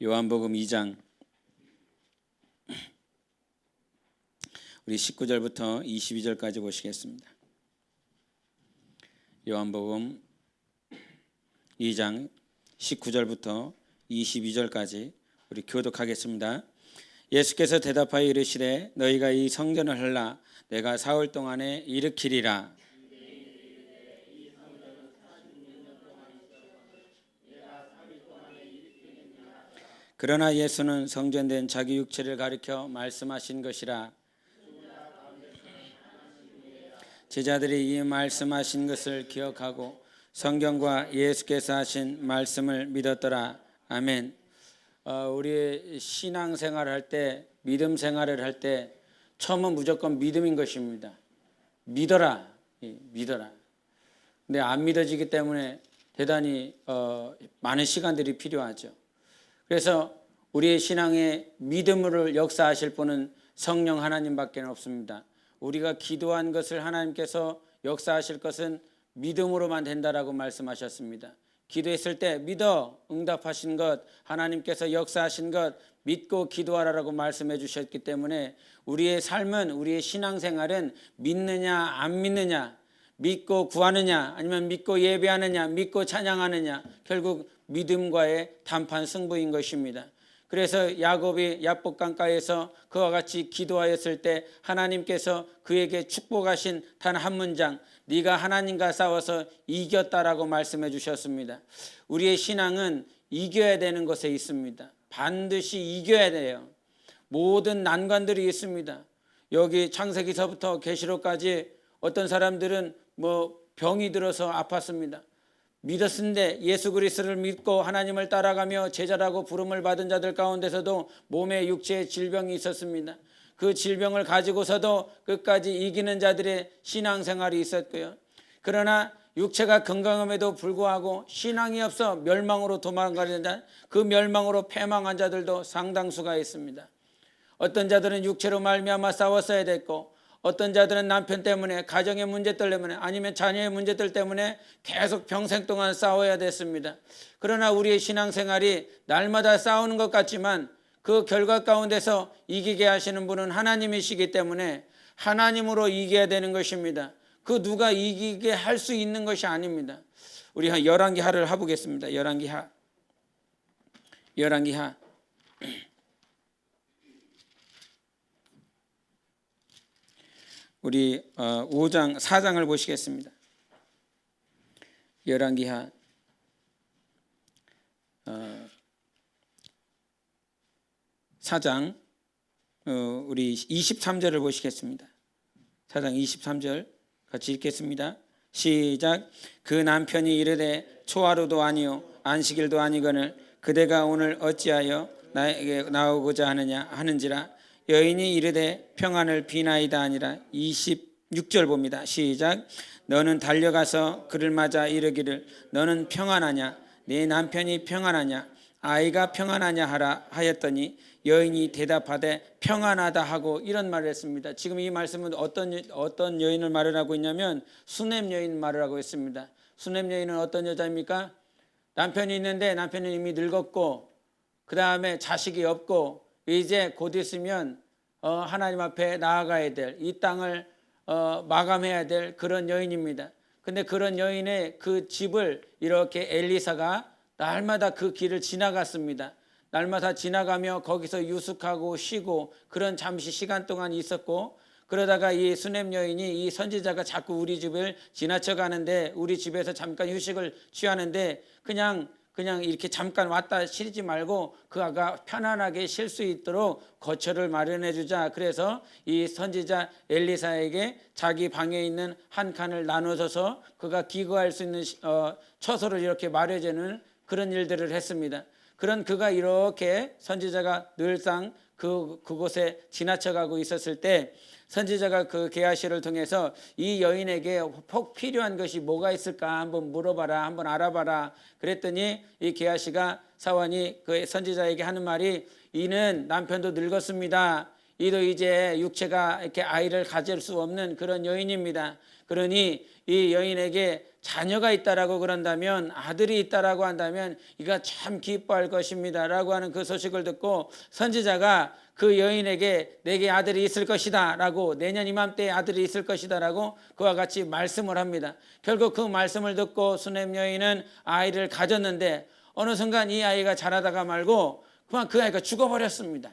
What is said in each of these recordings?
요한복음 2장 우리 19절부터 22절까지 보시겠습니다. 요한복음 2장 19절부터 22절까지 우리 교독하겠습니다. 예수께서 대답하여 이르시되 너희가 이 성전을 헐라 내가 사흘 동안에 일으키리라. 그러나 예수는 성전된 자기 육체를 가리켜 말씀하신 것이라. 제자들이 이 말씀하신 것을 기억하고 성경과 예수께서 하신 말씀을 믿었더라. 아멘. 우리 신앙생활을 할 때, 믿음 생활을 할 때 처음은 무조건 믿음인 것입니다. 믿어라. 믿어라. 근데 안 믿어지기 때문에 대단히 많은 시간들이 필요하죠. 그래서 우리의 신앙에 믿음으로 역사하실 분은 성령 하나님밖에 없습니다. 우리가 기도한 것을 하나님께서 역사하실 것은 믿음으로만 된다라고 말씀하셨습니다. 기도했을 때 믿어 응답하신 것, 하나님께서 역사하신 것 믿고 기도하라고 말씀해 주셨기 때문에 우리의 삶은, 우리의 신앙생활은 믿느냐 안 믿느냐, 믿고 구하느냐 아니면 믿고 예배하느냐, 믿고 찬양하느냐, 결국 믿음과의 단판 승부인 것입니다. 그래서 야곱이 야복강가에서 그와 같이 기도하였을 때 하나님께서 그에게 축복하신 단 한 문장, 네가 하나님과 싸워서 이겼다라고 말씀해 주셨습니다. 우리의 신앙은 이겨야 되는 것에 있습니다. 반드시 이겨야 돼요. 모든 난관들이 있습니다. 여기 창세기서부터 계시록까지 어떤 사람들은 병이 들어서 아팠습니다. 믿었는데 예수 그리스도를 믿고 하나님을 따라가며 제자라고 부름을 받은 자들 가운데서도 몸에 육체의 질병이 있었습니다. 그 질병을 가지고서도 끝까지 이기는 자들의 신앙생활이 있었고요. 그러나 육체가 건강함에도 불구하고 신앙이 없어 멸망으로 도망가는 자, 그 멸망으로 패망한 자들도 상당수가 있습니다. 어떤 자들은 육체로 말미암아 싸웠어야 됐고, 어떤 자들은 남편 때문에, 가정의 문제들 때문에, 아니면 자녀의 문제들 때문에 계속 평생 동안 싸워야 됐습니다. 그러나 우리의 신앙생활이 날마다 싸우는 것 같지만 그 결과 가운데서 이기게 하시는 분은 하나님이시기 때문에 하나님으로 이겨야 되는 것입니다. 그 누가 이기게 할 수 있는 것이 아닙니다. 우리 열왕기하를 해보겠습니다. 열왕기하 우리 4장을 보시겠습니다. 열왕기하 4장 우리 23절을 보시겠습니다. 4장 23절 같이 읽겠습니다. 시작. 그 남편이 이르되 초하루도 아니요 안식일도 아니거늘 그대가 오늘 어찌하여 나에게 나오고자 하느냐 하는지라. 여인이 이르되 평안을 비나이다 아니라. 26절 봅니다. 시작. 너는 달려가서 그를 맞아 이르기를 너는 평안하냐, 네 남편이 평안하냐, 아이가 평안하냐 하라 하였더니 여인이 대답하되 평안하다 하고 이런 말을 했습니다. 지금 이 말씀은 어떤 여인을 말을 하고 있냐면 수넴 여인 말을 하고 있습니다. 수넴 여인은 어떤 여자입니까? 남편이 있는데 남편은 이미 늙었고 그 다음에 자식이 없고 이제 곧 있으면 하나님 앞에 나아가야 될, 이 땅을 마감해야 될 그런 여인입니다. 근데 그런 여인의 그 집을 이렇게 엘리사가 날마다 그 길을 지나갔습니다. 날마다 지나가며 거기서 유숙하고 쉬고 그런 잠시 시간 동안 있었고, 그러다가 이 수넴 여인이 이 선지자가 자꾸 우리 집을 지나쳐 가는데 우리 집에서 잠깐 휴식을 취하는데 그냥 이렇게 잠깐 왔다 쉬지 말고 그 아가 편안하게 쉴 수 있도록 거처를 마련해 주자. 그래서 이 선지자 엘리사에게 자기 방에 있는 한 칸을 나눠줘서 그가 기거할 수 있는 처소를 이렇게 마련해주는 그런 일들을 했습니다. 그런 그가 이렇게 선지자가 늘상 그곳에 지나쳐가고 있었을 때 선지자가 그 게하시를 통해서 이 여인에게 꼭 필요한 것이 뭐가 있을까 한번 물어봐라, 한번 알아봐라. 그랬더니 이 게하시가 사원이 그 선지자에게 하는 말이, 이는 남편도 늙었습니다. 이도 이제 육체가 이렇게 아이를 가질 수 없는 그런 여인입니다. 그러니 이 여인에게 자녀가 있다라고 그런다면, 아들이 있다라고 한다면 이가 참 기뻐할 것입니다라고 하는 그 소식을 듣고 선지자가 그 여인에게 내게 아들이 있을 것이다라고, 내년 이맘때에 아들이 있을 것이다라고 그와 같이 말씀을 합니다. 결국 그 말씀을 듣고 수넴 여인은 아이를 가졌는데 어느 순간 이 아이가 자라다가 말고 그만 그 아이가 죽어버렸습니다.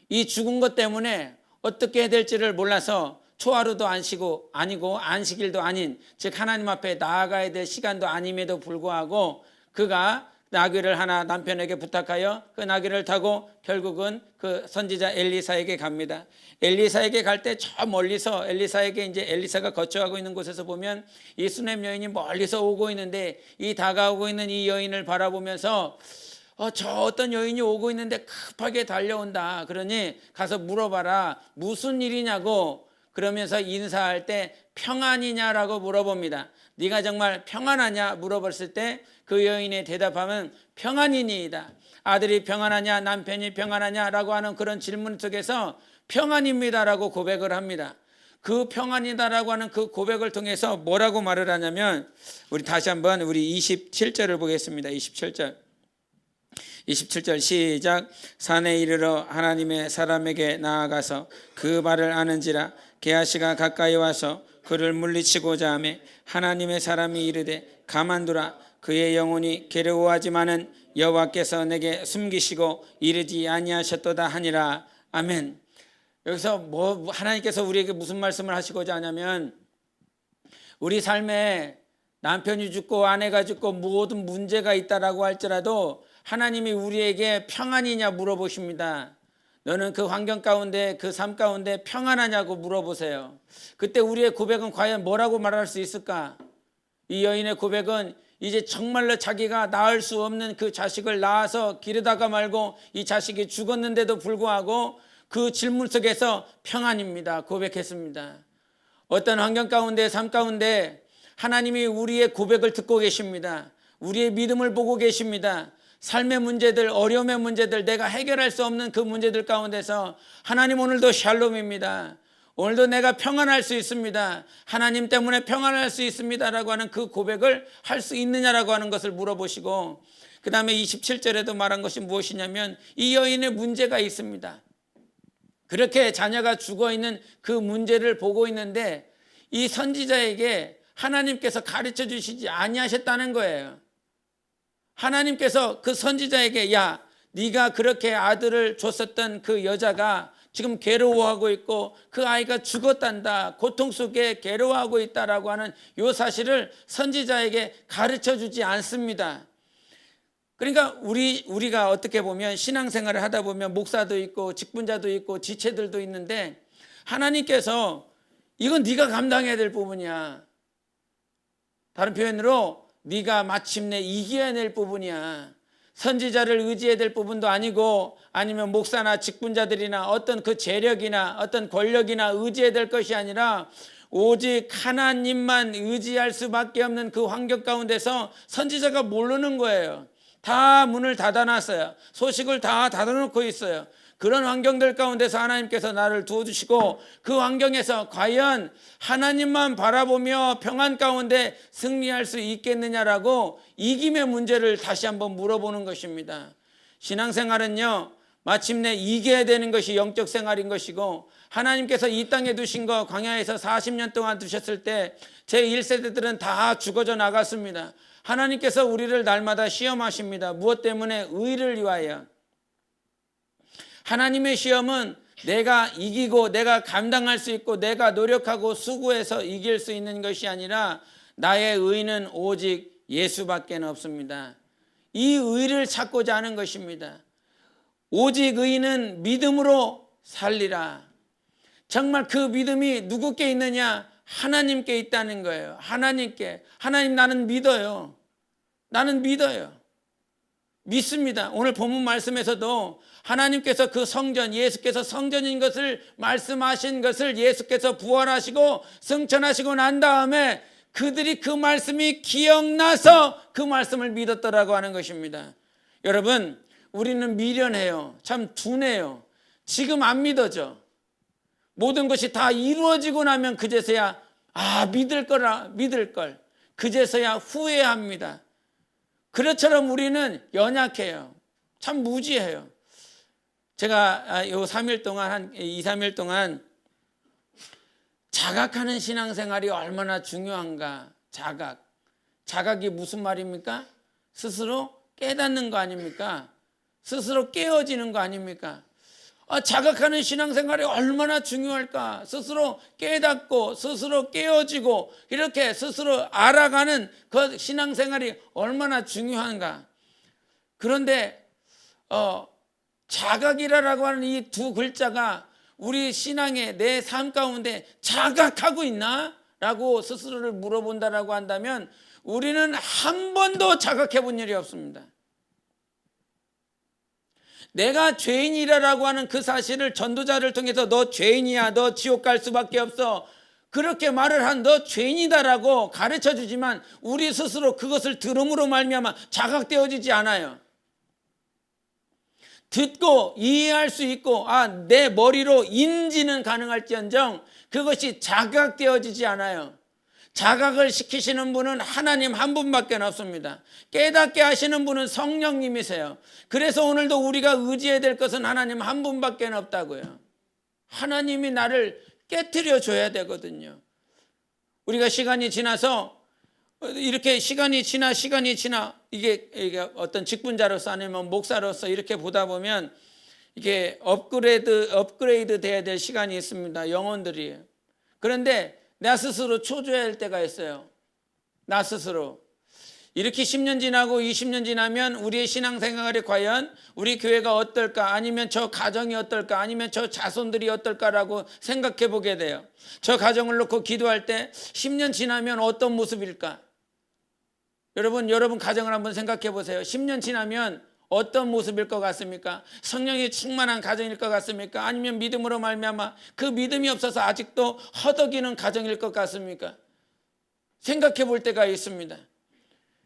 이 죽은 것 때문에 어떻게 해야 될지를 몰라서 초하루도 아니고 안식일도 아닌, 즉 하나님 앞에 나아가야 될 시간도 아님에도 불구하고 그가 나귀를 하나 남편에게 부탁하여 그 나귀를 타고 결국은 그 선지자 엘리사에게 갑니다. 엘리사에게 갈 때 저 멀리서 엘리사에게 이제 엘리사가 거처하고 있는 곳에서 보면 이 수넴 여인이 멀리서 오고 있는데, 이 다가오고 있는 이 여인을 바라보면서 저 어떤 여인이 오고 있는데 급하게 달려온다. 그러니 가서 물어봐라. 무슨 일이냐고. 그러면서 인사할 때 평안이냐라고 물어봅니다. 네가 정말 평안하냐 물어봤을 때 그 여인의 대답하면 평안이니이다. 아들이 평안하냐, 남편이 평안하냐라고 하는 그런 질문 속에서 평안입니다라고 고백을 합니다. 그 평안이다라고 하는 그 고백을 통해서 뭐라고 말을 하냐면, 우리 다시 한번 우리 27절을 보겠습니다. 27절 시작. 산에 이르러 하나님의 사람에게 나아가서 그 발을 아는지라. 게하시가 가까이 와서 그를 물리치고자 하며 하나님의 사람이 이르되 가만두라. 그의 영혼이 괴로워하지만은 여호와께서 내게 숨기시고 이르지 아니하셨도다 하니라. 아멘. 여기서 하나님께서 우리에게 무슨 말씀을 하시고자 하냐면, 우리 삶에 남편이 죽고 아내가 죽고 모든 문제가 있다라고 할지라도 하나님이 우리에게 평안이냐 물어보십니다. 너는 그 환경 가운데, 그 삶 가운데 평안하냐고 물어보세요. 그때 우리의 고백은 과연 뭐라고 말할 수 있을까? 이 여인의 고백은 이제 정말로 자기가 낳을 수 없는 그 자식을 낳아서 기르다가 말고 이 자식이 죽었는데도 불구하고 그 질문 속에서 평안입니다 고백했습니다. 어떤 환경 가운데, 삶 가운데 하나님이 우리의 고백을 듣고 계십니다. 우리의 믿음을 보고 계십니다. 삶의 문제들, 어려움의 문제들, 내가 해결할 수 없는 그 문제들 가운데서 하나님 오늘도 샬롬입니다. 오늘도 내가 평안할 수 있습니다. 하나님 때문에 평안할 수 있습니다라고 하는 그 고백을 할 수 있느냐라고 하는 것을 물어보시고, 그 다음에 27절에도 말한 것이 무엇이냐면 이 여인의 문제가 있습니다. 그렇게 자녀가 죽어있는 그 문제를 보고 있는데 이 선지자에게 하나님께서 가르쳐 주시지 아니하셨다는 거예요. 하나님께서 그 선지자에게 야, 네가 그렇게 아들을 줬었던 그 여자가 지금 괴로워하고 있고 그 아이가 죽었단다, 고통 속에 괴로워하고 있다라고 하는 이 사실을 선지자에게 가르쳐 주지 않습니다. 그러니까 우리가 어떻게 보면 신앙생활을 하다 보면 목사도 있고 직분자도 있고 지체들도 있는데 하나님께서 이건 네가 감당해야 될 부분이야. 다른 표현으로 네가 마침내 이겨야 될 부분이야. 선지자를 의지해야 될 부분도 아니고, 아니면 목사나 직분자들이나 어떤 그 재력이나 어떤 권력이나 의지해야 될 것이 아니라 오직 하나님만 의지할 수밖에 없는 그 환경 가운데서 선지자가 모르는 거예요. 다 문을 닫아놨어요. 소식을 다 닫아놓고 있어요. 그런 환경들 가운데서 하나님께서 나를 두어주시고 그 환경에서 과연 하나님만 바라보며 평안 가운데 승리할 수 있겠느냐라고 이김의 문제를 다시 한번 물어보는 것입니다. 신앙생활은요, 마침내 이겨야 되는 것이 영적 생활인 것이고, 하나님께서 이 땅에 두신 거 광야에서 40년 동안 두셨을 때 제1세대들은 다 죽어져 나갔습니다. 하나님께서 우리를 날마다 시험하십니다. 무엇 때문에? 의를 위하여. 하나님의 시험은 내가 이기고 내가 감당할 수 있고 내가 노력하고 수고해서 이길 수 있는 것이 아니라 나의 의는 오직 예수밖에 없습니다. 이 의를 찾고자 하는 것입니다. 오직 의는 믿음으로 살리라. 정말 그 믿음이 누구께 있느냐? 하나님께 있다는 거예요. 하나님께. 하나님 나는 믿어요. 나는 믿어요. 믿습니다. 오늘 본문 말씀에서도 하나님께서 그 성전, 예수께서 성전인 것을 말씀하신 것을 예수께서 부활하시고 승천하시고 난 다음에 그들이 그 말씀이 기억나서 그 말씀을 믿었더라고 하는 것입니다. 여러분, 우리는 미련해요. 참 둔해요. 지금 안 믿어져. 모든 것이 다 이루어지고 나면 그제서야 믿을 거라 믿을 걸. 그제서야 후회합니다. 그것처럼 우리는 연약해요. 참 무지해요. 제가 요 3일 동안 한 2, 3일 동안 자각하는 신앙생활이 얼마나 중요한가. 자각이 무슨 말입니까? 스스로 깨닫는 거 아닙니까? 스스로 깨어지는 거 아닙니까? 자각하는 신앙생활이 얼마나 중요할까? 스스로 깨닫고 스스로 깨어지고 이렇게 스스로 알아가는 그 신앙생활이 얼마나 중요한가? 그런데 자각이라고 하는 이 두 글자가 우리 신앙의 내 삶 가운데 자각하고 있나? 라고 스스로를 물어본다라고 한다면 우리는 한 번도 자각해 본 일이 없습니다. 내가 죄인이라고 하는 그 사실을 전도자를 통해서 너 죄인이야, 너 지옥 갈 수밖에 없어, 그렇게 말을 한 너 죄인이다라고 가르쳐 주지만 우리 스스로 그것을 들음으로 말미암아 자각되어지지 않아요. 듣고 이해할 수 있고 내 머리로 인지는 가능할지언정 그것이 자각되어지지 않아요. 자각을 시키시는 분은 하나님 한 분밖에 없습니다. 깨닫게 하시는 분은 성령님이세요. 그래서 오늘도 우리가 의지해야 될 것은 하나님 한 분밖에 없다고요. 하나님이 나를 깨트려 줘야 되거든요. 우리가 시간이 지나서 이렇게 시간이 지나 이게 어떤 직분자로서 아니면 목사로서 이렇게 보다 보면 이게 업그레이드 돼야 될 시간이 있습니다. 영혼들이. 그런데 나 스스로 초조해할 때가 있어요. 나 스스로. 이렇게 10년 지나고 20년 지나면 우리의 신앙생활이 과연 우리 교회가 어떨까, 아니면 저 가정이 어떨까, 아니면 저 자손들이 어떨까라고 생각해 보게 돼요. 저 가정을 놓고 기도할 때 10년 지나면 어떤 모습일까? 여러분 가정을 한번 생각해 보세요. 10년 지나면 어떤 모습일 것 같습니까? 성령이 충만한 가정일 것 같습니까? 아니면 믿음으로 말미암아 그 믿음이 없어서 아직도 허덕이는 가정일 것 같습니까? 생각해 볼 때가 있습니다.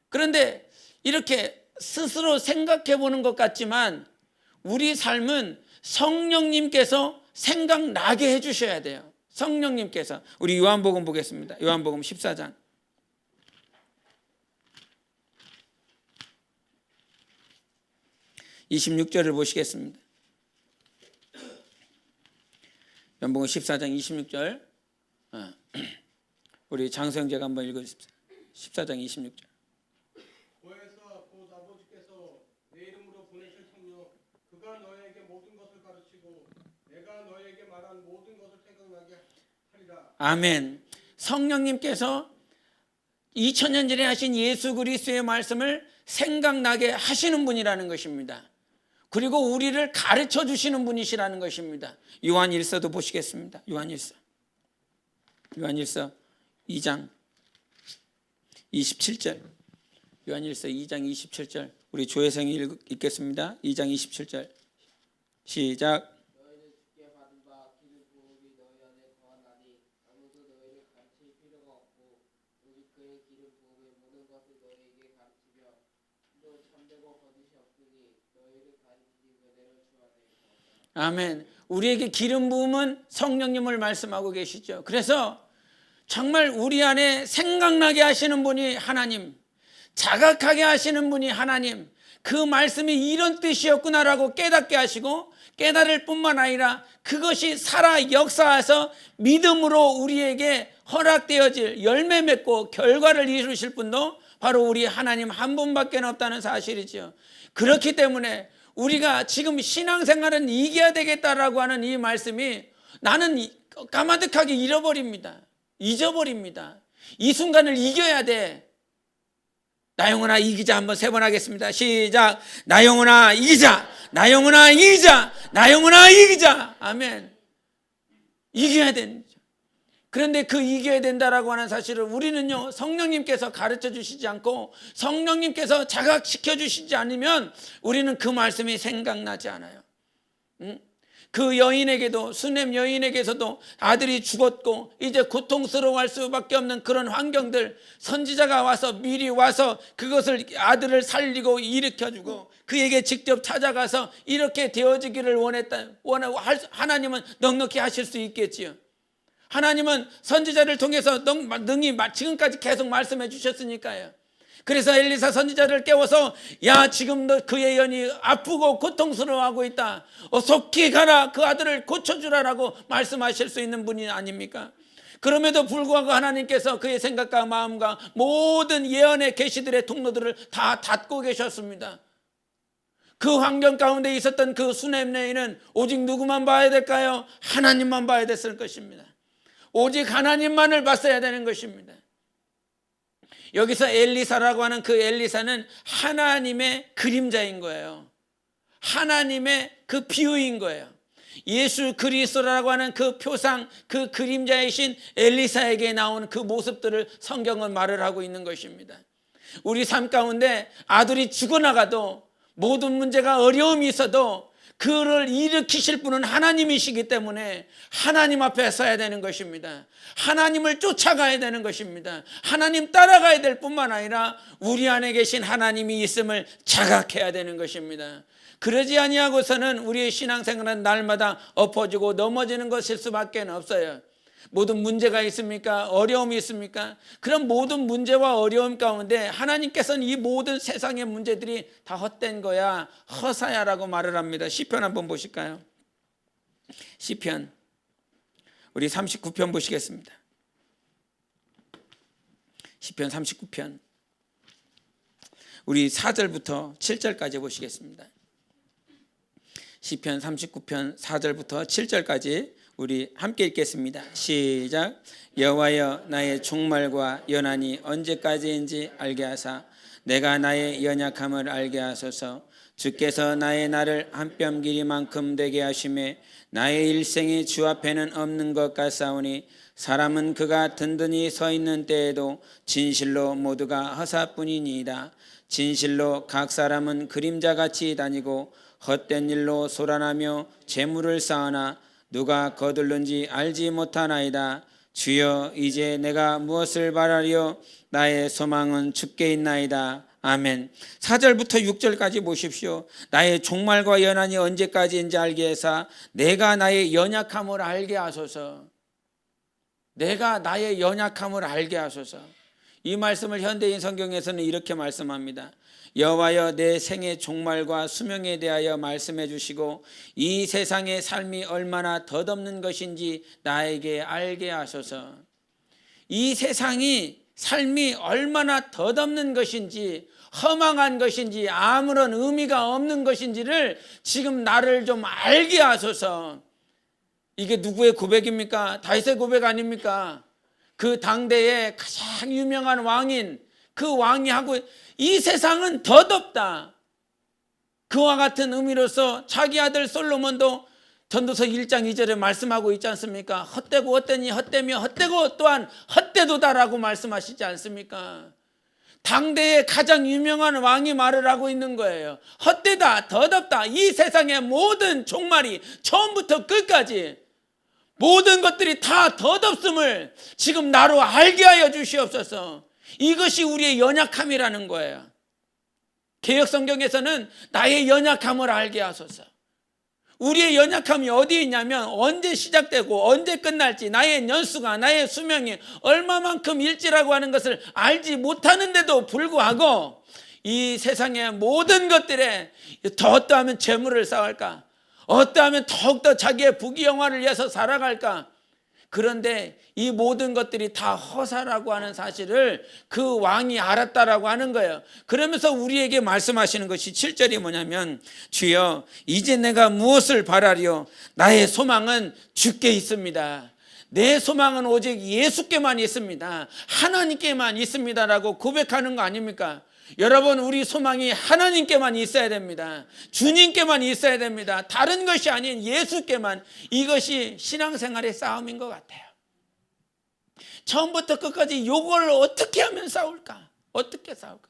그런데 이렇게 스스로 생각해 보는 것 같지만 우리 삶은 성령님께서 생각나게 해주셔야 돼요. 성령님께서. 우리 요한복음 보겠습니다. 요한복음 14장 26절을 보시겠습니다. 요한복음 14장 26절. 우리 장성재가 한번 읽어주십시오. 14장 26절. 고에서 곧 아버지께서 내 이름으로 보내실 성령 그가 너에게 모든 것을 가르치고 내가 너에게 말한 모든 것을 생각나게 하리라. 아멘. 성령님께서 2000년 전에 하신 예수 그리스도의 말씀을 생각나게 하시는 분이라는 것입니다. 그리고 우리를 가르쳐 주시는 분이시라는 것입니다. 요한일서도 보시겠습니다. 요한일서 2장 27절. 요한일서 2장 27절. 우리 조혜성이 읽겠습니다. 2장 27절. 시작. 너희는 주께 받은 바 기름 부음이 너희 안에 거하나니 아무도 너희를 가르칠 필요가 없고 오직 그의 기름 부음의 모든 것을 너희에게 가르치며 또 참되고 거짓이 없으니 너희를 가르치기 그대로 주하되. 아멘. 우리에게 기름 부음은 성령님을 말씀하고 계시죠. 그래서 정말 우리 안에 생각나게 하시는 분이 하나님, 자각하게 하시는 분이 하나님, 그 말씀이 이런 뜻이었구나라고 깨닫게 하시고 깨달을 뿐만 아니라 그것이 살아 역사해서 믿음으로 우리에게 허락되어질 열매 맺고 결과를 이루실 분도 바로 우리 하나님 한 분밖에 없다는 사실이죠. 그렇기 때문에 우리가 지금 신앙생활은 이겨야 되겠다라고 하는 이 말씀이 나는 까마득하게 잊어버립니다. 이 순간을 이겨야 돼. 나 영혼아 이기자. 한번 3번 하겠습니다. 시작. 나 영혼아 이기자. 나 영혼아 이기자. 나 영혼아 이기자. 아멘. 이겨야 되는. 그런데 그 이겨야 된다라고 하는 사실을 우리는요, 성령님께서 가르쳐 주시지 않고 성령님께서 자각시켜 주시지 않으면 우리는 그 말씀이 생각나지 않아요. 그 여인에게도, 수넴 여인에게서도 아들이 죽었고 이제 고통스러워할 수밖에 없는 그런 환경들, 선지자가 와서 미리 와서 그것을 아들을 살리고 일으켜주고 그에게 직접 찾아가서 이렇게 되어지기를 원했다. 하나님은 넉넉히 하실 수 있겠지요. 하나님은 선지자를 통해서 능히 지금까지 계속 말씀해 주셨으니까요. 그래서 엘리사 선지자를 깨워서 야 지금 너 그의 연이 아프고 고통스러워하고 있다. 속히 가라 그 아들을 고쳐주라라고 말씀하실 수 있는 분이 아닙니까? 그럼에도 불구하고 하나님께서 그의 생각과 마음과 모든 예언의 계시들의 통로들을 다 닫고 계셨습니다. 그 환경 가운데 있었던 그 수넴 레이는 오직 누구만 봐야 될까요? 하나님만 봐야 됐을 것입니다. 오직 하나님만을 봤어야 되는 것입니다. 여기서 엘리사라고 하는 그 엘리사는 하나님의 그림자인 거예요. 하나님의 그 비유인 거예요. 예수 그리스도라고 하는 그 표상, 그 그림자이신 엘리사에게 나온 그 모습들을 성경은 말을 하고 있는 것입니다. 우리 삶 가운데 아들이 죽어나가도 모든 문제가 어려움이 있어도 그를 일으키실 분은 하나님이시기 때문에 하나님 앞에 서야 되는 것입니다. 하나님을 쫓아가야 되는 것입니다. 하나님 따라가야 될 뿐만 아니라 우리 안에 계신 하나님이 있음을 자각해야 되는 것입니다. 그러지 아니하고서는 우리의 신앙생활은 날마다 엎어지고 넘어지는 것일 수밖에 없어요. 모든 문제가 있습니까? 어려움이 있습니까? 그런 모든 문제와 어려움 가운데 하나님께서는 이 모든 세상의 문제들이 다 헛된 거야, 허사야라고 말을 합니다. 시편 한번 보실까요? 시편 우리 39편 보시겠습니다. 시편 39편 우리 4절부터 7절까지 보시겠습니다. 시편 39편 4절부터 7절까지 우리 함께 읽겠습니다. 시작. 여호와여 나의 종말과 연한이 언제까지인지 알게 하사 내가 나의 연약함을 알게 하소서. 주께서 나의 날을 한 뼘 길이만큼 되게 하심에 나의 일생이 주 앞에는 없는 것 같사오니 사람은 그가 든든히 서 있는 때에도 진실로 모두가 허사뿐이니이다. 진실로 각 사람은 그림자같이 다니고 헛된 일로 소란하며 재물을 쌓으나 누가 거둘는지 알지 못하나이다. 주여 이제 내가 무엇을 바라리요? 나의 소망은 주께 있나이다. 아멘. 4절부터 6절까지 보십시오. 나의 종말과 연한이 언제까지인지 알게 해서 내가 나의 연약함을 알게 하소서. 내가 나의 연약함을 알게 하소서. 이 말씀을 현대인 성경에서는 이렇게 말씀합니다. 여호와여 내 생의 종말과 수명에 대하여 말씀해 주시고 이 세상의 삶이 얼마나 덧없는 것인지 나에게 알게 하소서. 이 세상이 삶이 얼마나 덧없는 것인지 허망한 것인지 아무런 의미가 없는 것인지를 지금 나를 좀 알게 하소서. 이게 누구의 고백입니까? 다윗의 고백 아닙니까? 그 당대의 가장 유명한 왕인 그 왕이 하고 이 세상은 덧없다. 그와 같은 의미로서 자기 아들 솔로몬도 전도서 1장 2절에 말씀하고 있지 않습니까? 헛되고 헛되니 헛되며 헛되고 또한 헛되도다라고 말씀하시지 않습니까? 당대의 가장 유명한 왕이 말을 하고 있는 거예요. 헛되다, 덧없다. 이 세상의 모든 종말이 처음부터 끝까지 모든 것들이 다 덧없음을 지금 나로 알게 하여 주시옵소서. 이것이 우리의 연약함이라는 거예요. 개역성경에서는 나의 연약함을 알게 하소서. 우리의 연약함이 어디에 있냐면 언제 시작되고 언제 끝날지 나의 연수가 나의 수명이 얼마만큼 일지라고 하는 것을 알지 못하는데도 불구하고 이 세상의 모든 것들에 더 어떠하면 재물을 쌓을까? 어떠하면 더욱더 자기의 부귀영화를 위해서 살아갈까? 그런데 이 모든 것들이 다 허사라고 하는 사실을 그 왕이 알았다라고 하는 거예요. 그러면서 우리에게 말씀하시는 것이 7절이 뭐냐면 주여 이제 내가 무엇을 바라리요? 나의 소망은 주께 있습니다. 내 소망은 오직 예수께만 있습니다. 하나님께만 있습니다라고 고백하는 거 아닙니까? 여러분 우리 소망이 하나님께만 있어야 됩니다. 주님께만 있어야 됩니다. 다른 것이 아닌 예수께만. 이것이 신앙생활의 싸움인 것 같아요. 처음부터 끝까지 이걸 어떻게 하면 싸울까? 어떻게 싸울까?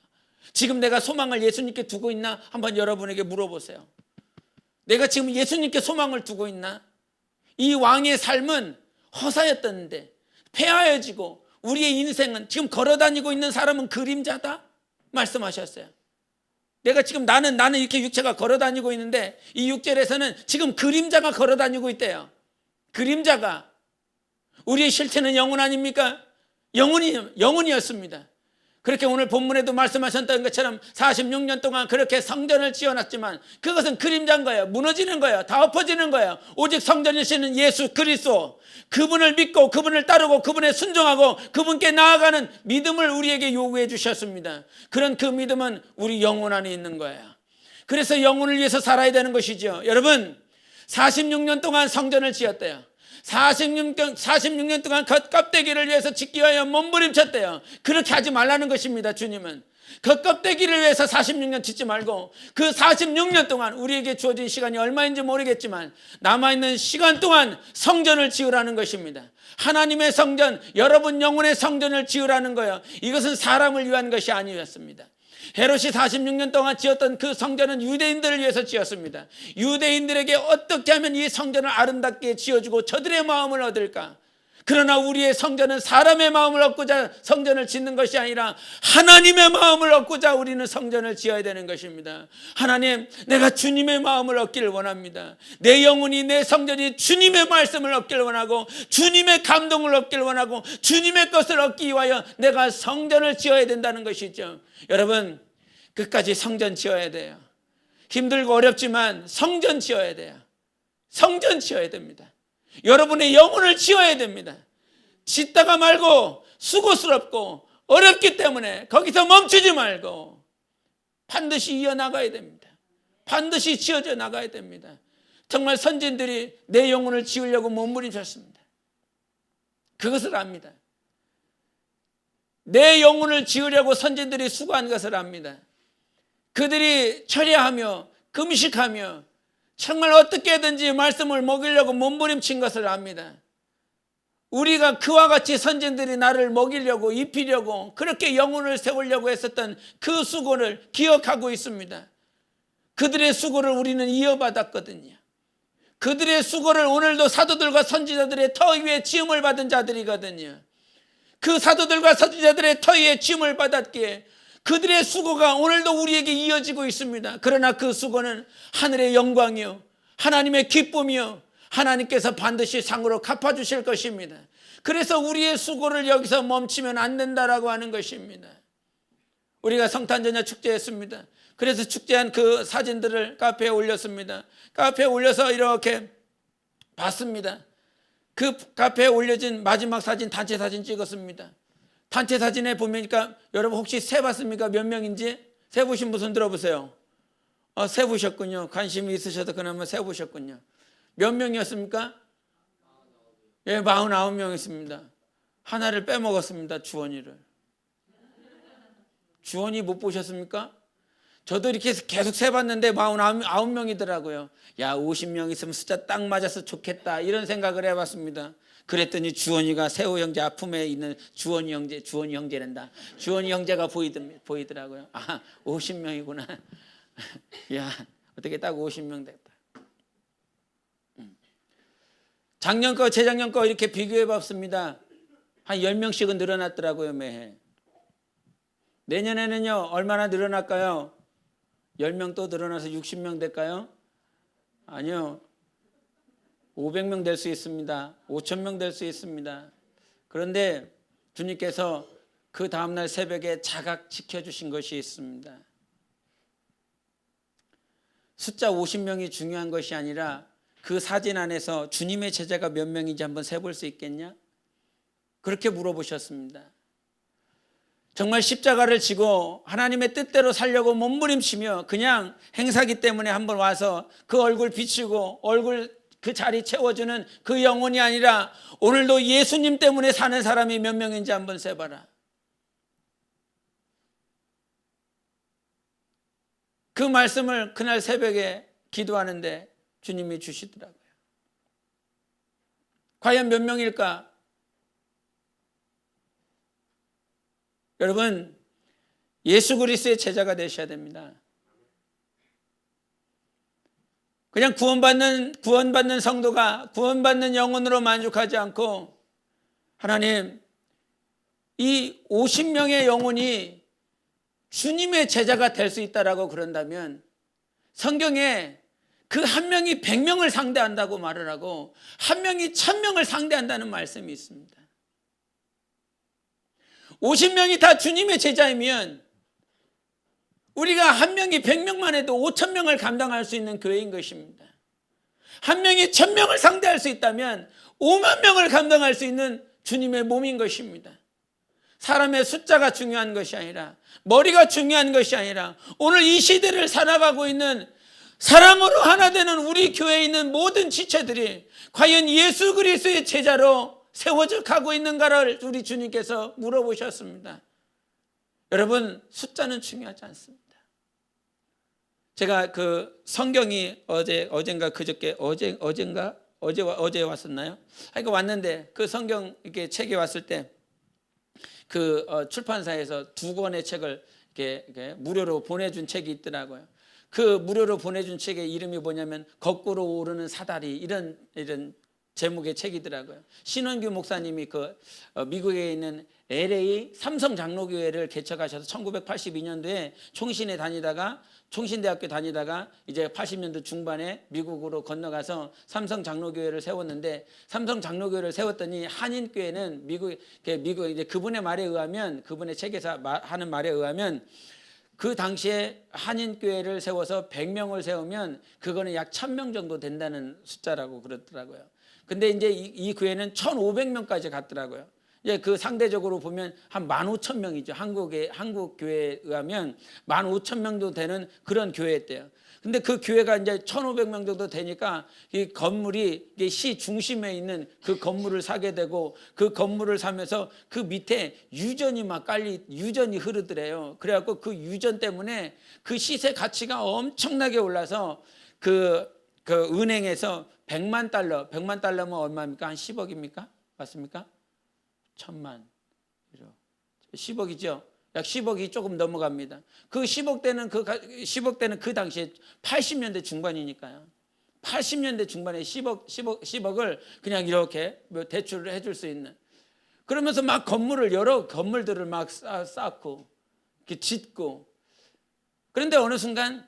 지금 내가 소망을 예수님께 두고 있나? 한번 여러분에게 물어보세요. 내가 지금 예수님께 소망을 두고 있나? 이 왕의 삶은 허사였던데 폐하여지고 우리의 인생은 지금 걸어다니고 있는 사람은 그림자다? 말씀하셨어요. 내가 지금 나는 이렇게 육체가 걸어다니고 있는데 이 6절에서는 지금 그림자가 걸어다니고 있대요. 그림자가. 우리의 실체는 영혼 아닙니까? 영혼이었습니다. 그렇게 오늘 본문에도 말씀하셨던 것처럼 46년 동안 그렇게 성전을 지어놨지만 그것은 그림자인 거예요. 무너지는 거예요. 다 엎어지는 거예요. 오직 성전이시는 예수 그리스도, 그분을 믿고 그분을 따르고 그분에 순종하고 그분께 나아가는 믿음을 우리에게 요구해 주셨습니다. 그런 그 믿음은 우리 영혼 안에 있는 거예요. 그래서 영혼을 위해서 살아야 되는 것이죠. 여러분, 46년 동안 성전을 지었대요. 46년 동안 껍데기를 위해서 짓기 위하여 몸부림쳤대요. 그렇게 하지 말라는 것입니다. 주님은 그 껍데기를 위해서 46년 짓지 말고 그 46년 동안 우리에게 주어진 시간이 얼마인지 모르겠지만 남아있는 시간 동안 성전을 지으라는 것입니다. 하나님의 성전, 여러분 영혼의 성전을 지으라는 거예요. 이것은 사람을 위한 것이 아니었습니다. 헤롯이 46년 동안 지었던 그 성전은 유대인들을 위해서 지었습니다. 유대인들에게 어떻게 하면 이 성전을 아름답게 지어주고 저들의 마음을 얻을까? 그러나 우리의 성전은 사람의 마음을 얻고자 성전을 짓는 것이 아니라 하나님의 마음을 얻고자 우리는 성전을 지어야 되는 것입니다. 하나님, 내가 주님의 마음을 얻기를 원합니다. 내 영혼이, 내 성전이 주님의 말씀을 얻기를 원하고 주님의 감동을 얻기를 원하고 주님의 것을 얻기 위하여 내가 성전을 지어야 된다는 것이죠. 여러분, 끝까지 성전 지어야 돼요. 힘들고 어렵지만 성전 지어야 돼요. 성전 지어야 됩니다. 여러분의 영혼을 지어야 됩니다. 짓다가 말고 수고스럽고 어렵기 때문에 거기서 멈추지 말고 반드시 이어나가야 됩니다. 반드시 지어져 나가야 됩니다. 정말 선진들이 내 영혼을 지으려고 몸부림쳤습니다. 그것을 압니다. 내 영혼을 지으려고 선진들이 수고한 것을 압니다. 그들이 철야하며 금식하며 정말 어떻게든지 말씀을 먹이려고 몸부림친 것을 압니다. 우리가 그와 같이 선진들이 나를 먹이려고 입히려고 그렇게 영혼을 세우려고 했었던 그 수고를 기억하고 있습니다. 그들의 수고를 우리는 이어받았거든요. 그들의 수고를 오늘도 사도들과 선지자들의 터 위에 지음을 받은 자들이거든요. 그 사도들과 선지자들의 터 위에 지음을 받았기에 그들의 수고가 오늘도 우리에게 이어지고 있습니다. 그러나 그 수고는 하늘의 영광이요, 하나님의 기쁨이요, 하나님께서 반드시 상으로 갚아주실 것입니다. 그래서 우리의 수고를 여기서 멈추면 안 된다라고 하는 것입니다. 우리가 성탄절야 축제했습니다. 그래서 축제한 그 사진들을 카페에 올렸습니다. 카페에 올려서 이렇게 봤습니다. 그 카페에 올려진 마지막 사진, 단체 사진 찍었습니다. 단체 사진에 보니까 여러분 혹시 세봤습니까? 몇 명인지? 세보신 분 손 들어보세요. 세보셨군요. 관심이 있으셔도 그나마 세보셨군요. 몇 명이었습니까? 예, 49명이었습니다. 하나를 빼먹었습니다. 주원이를. 주원이 못 보셨습니까? 저도 이렇게 계속 세봤는데 49명이더라고요. 야, 50명 있으면 숫자 딱 맞아서 좋겠다 이런 생각을 해봤습니다. 그랬더니 주원이가 세호 형제 아픔에 있는 주원이 형제란다. 주원이 형제가 보이더라고요. 아, 50명이구나. 야, 어떻게 딱 50명 됐다. 작년 거, 재작년 거 이렇게 비교해 봤습니다. 한 10명씩은 늘어났더라고요, 매해. 내년에는요, 얼마나 늘어날까요? 10명 또 늘어나서 60명 될까요? 아니요. 500명 될 수 있습니다. 5,000명 될 수 있습니다. 그런데 주님께서 그 다음날 새벽에 자각시켜 주신 것이 있습니다. 숫자 50명이 중요한 것이 아니라 그 사진 안에서 주님의 제자가 몇 명인지 한번 세볼 수 있겠냐? 그렇게 물어보셨습니다. 정말 십자가를 지고 하나님의 뜻대로 살려고 몸부림치며 그냥 행사기 때문에 한번 와서 그 얼굴 비추고 얼굴 그 자리 채워주는 그 영혼이 아니라 오늘도 예수님 때문에 사는 사람이 몇 명인지 한번 세봐라. 그 말씀을 그날 새벽에 기도하는데 주님이 주시더라고요. 과연 몇 명일까? 여러분, 예수 그리스도의 제자가 되셔야 됩니다. 그냥 구원받는 성도가 구원받는 영혼으로 만족하지 않고 하나님, 이 50명의 영혼이 주님의 제자가 될 수 있다라고 그런다면 성경에 그 한 명이 100명을 상대한다고 말을 하고 한 명이 1000명을 상대한다는 말씀이 있습니다. 50명이 다 주님의 제자이면 우리가 한 명이 100명만 해도 5000명을 감당할 수 있는 교회인 것입니다. 한 명이 1000명을 상대할 수 있다면 5만 명을 감당할 수 있는 주님의 몸인 것입니다. 사람의 숫자가 중요한 것이 아니라, 머리가 중요한 것이 아니라, 오늘 이 시대를 살아가고 있는 사랑으로 하나 되는 우리 교회에 있는 모든 지체들이 과연 예수 그리스도의 제자로 세워져 가고 있는가를 우리 주님께서 물어보셨습니다. 여러분, 숫자는 중요하지 않습니다. 제가 그 성경이 어제 왔었나요? 왔는데 그 성경 이렇게 책이 왔을 때 그 출판사에서 2권의 책을 이렇게 무료로 보내준 책이 있더라고요. 그 무료로 보내준 책의 이름이 뭐냐면 거꾸로 오르는 사다리, 이런 제목의 책이더라고요. 신원규 목사님이 그 미국에 있는 LA 삼성 장로교회를 개척하셔서 1982년도에 총신대학교 다니다가 이제 80년대 중반에 미국으로 건너가서 삼성 장로교회를 세웠는데, 삼성 장로교회를 세웠더니 한인교회는 미국 이제 그분의 말에 의하면, 그분의 책에서 하는 말에 의하면 그 당시에 한인교회를 세워서 100명을 세우면 그거는 약 1000명 정도 된다는 숫자라고 그러더라고요. 근데 이제 이 교회는 1500명까지 갔더라고요. 이제 그 상대적으로 보면 한 15,000명이죠. 한국 교회에 의하면 15,000명 정도 되는 그런 교회였대요. 근데 그 교회가 이제 1,500명 정도 되니까 이 건물이 시 중심에 있는 그 건물을 사게 되고, 그 건물을 사면서 그 밑에 유전이 유전이 흐르더래요. 그래갖고 그 유전 때문에 그 시세 가치가 엄청나게 올라서 그 은행에서 100만 달러면 얼마입니까? 한 10억입니까? 맞습니까? 1000만 10억이죠. 약 10억이 조금 넘어갑니다. 그 10억 대는 그 당시에 80년대 중반이니까요. 80년대 중반에 10억을 그냥 이렇게 대출을 해줄 수 있는, 그러면서 막 여러 건물들을 막 쌓고 이렇게 짓고, 그런데 어느 순간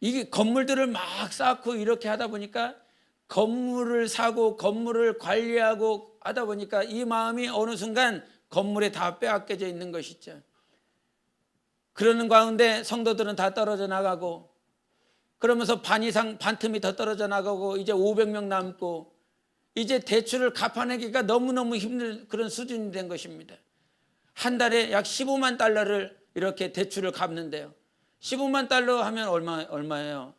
이게 건물들을 막 쌓고 이렇게 하다 보니까, 건물을 사고 건물을 관리하고 하다 보니까 이 마음이 어느 순간 건물에 다 빼앗겨져 있는 것이죠. 그러는 가운데 성도들은 다 떨어져 나가고, 그러면서 반 틈이 더 떨어져 나가고, 이제 500명 남고, 이제 대출을 갚아내기가 너무너무 힘든 그런 수준이 된 것입니다. 한 달에 약 15만 달러를 이렇게 대출을 갚는데요. 15만 달러 하면 얼마예요?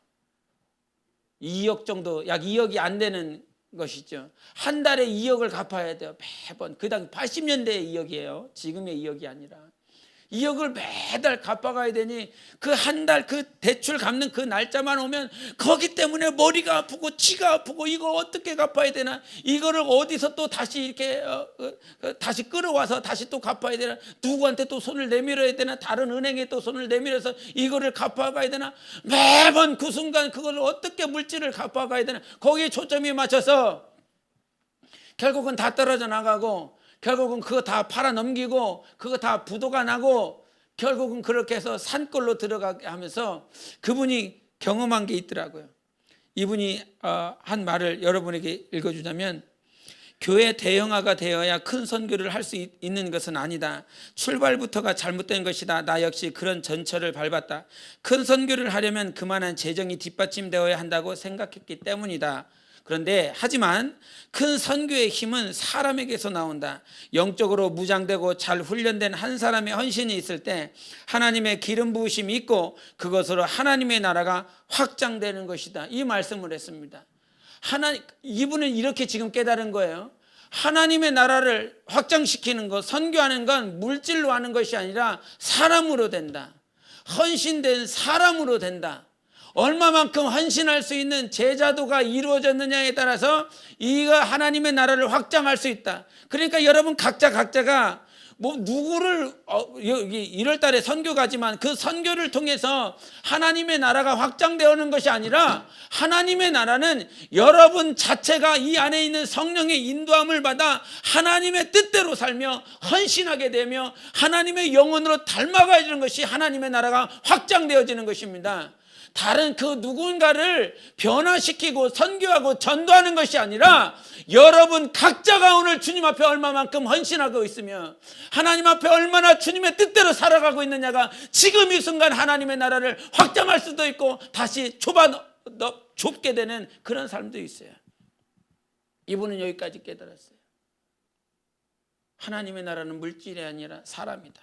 2억 정도, 약 2억이 안 되는 것이죠. 한 달에 2억을 갚아야 돼요. 매번. 그 당시 80년대의 2억이에요. 지금의 2억이 아니라. 2억을 매달 갚아가야 되니 그 한 달 그 대출 갚는 그 날짜만 오면 거기 때문에 머리가 아프고 치가 아프고, 이걸 어떻게 갚아야 되나, 이거를 어디서 또 다시 이렇게 다시 끌어와서 다시 또 갚아야 되나, 누구한테 또 손을 내밀어야 되나, 다른 은행에 또 손을 내밀어서 이거를 갚아가야 되나, 매번 그 순간 그걸 어떻게 물질을 갚아가야 되나, 거기에 초점이 맞춰서 결국은 다 떨어져 나가고, 결국은 그거 다 팔아 넘기고, 그거 다 부도가 나고, 결국은 그렇게 해서 산골로 들어가게 하면서 그분이 경험한 게 있더라고요. 이분이 한 말을 여러분에게 읽어주자면, 교회 대형화가 되어야 큰 선교를 할 수 있는 것은 아니다. 출발부터가 잘못된 것이다. 나 역시 그런 전철을 밟았다. 큰 선교를 하려면 그만한 재정이 뒷받침되어야 한다고 생각했기 때문이다. 그런데 하지만 큰 선교의 힘은 사람에게서 나온다. 영적으로 무장되고 잘 훈련된 한 사람의 헌신이 있을 때 하나님의 기름 부으심이 있고, 그것으로 하나님의 나라가 확장되는 것이다. 이 말씀을 했습니다. 이분은 이렇게 지금 깨달은 거예요. 하나님의 나라를 확장시키는 것, 선교하는 건 물질로 하는 것이 아니라 사람으로 된다. 헌신된 사람으로 된다. 얼마만큼 헌신할 수 있는 제자도가 이루어졌느냐에 따라서 이거 하나님의 나라를 확장할 수 있다. 그러니까 여러분 각자가 누구를 1월 달에 선교 가지만 그 선교를 통해서 하나님의 나라가 확장되어오는 것이 아니라, 하나님의 나라는 여러분 자체가 이 안에 있는 성령의 인도함을 받아 하나님의 뜻대로 살며 헌신하게 되며 하나님의 영혼으로 닮아가야 되는 것이 하나님의 나라가 확장되어지는 것입니다. 다른 그 누군가를 변화시키고 선교하고 전도하는 것이 아니라 여러분 각자가 오늘 주님 앞에 얼마만큼 헌신하고 있으며 하나님 앞에 얼마나 주님의 뜻대로 살아가고 있느냐가 지금 이 순간 하나님의 나라를 확장할 수도 있고 다시 좁게 되는 그런 삶도 있어요. 이분은 여기까지 깨달았어요. 하나님의 나라는 물질이 아니라 사람이다.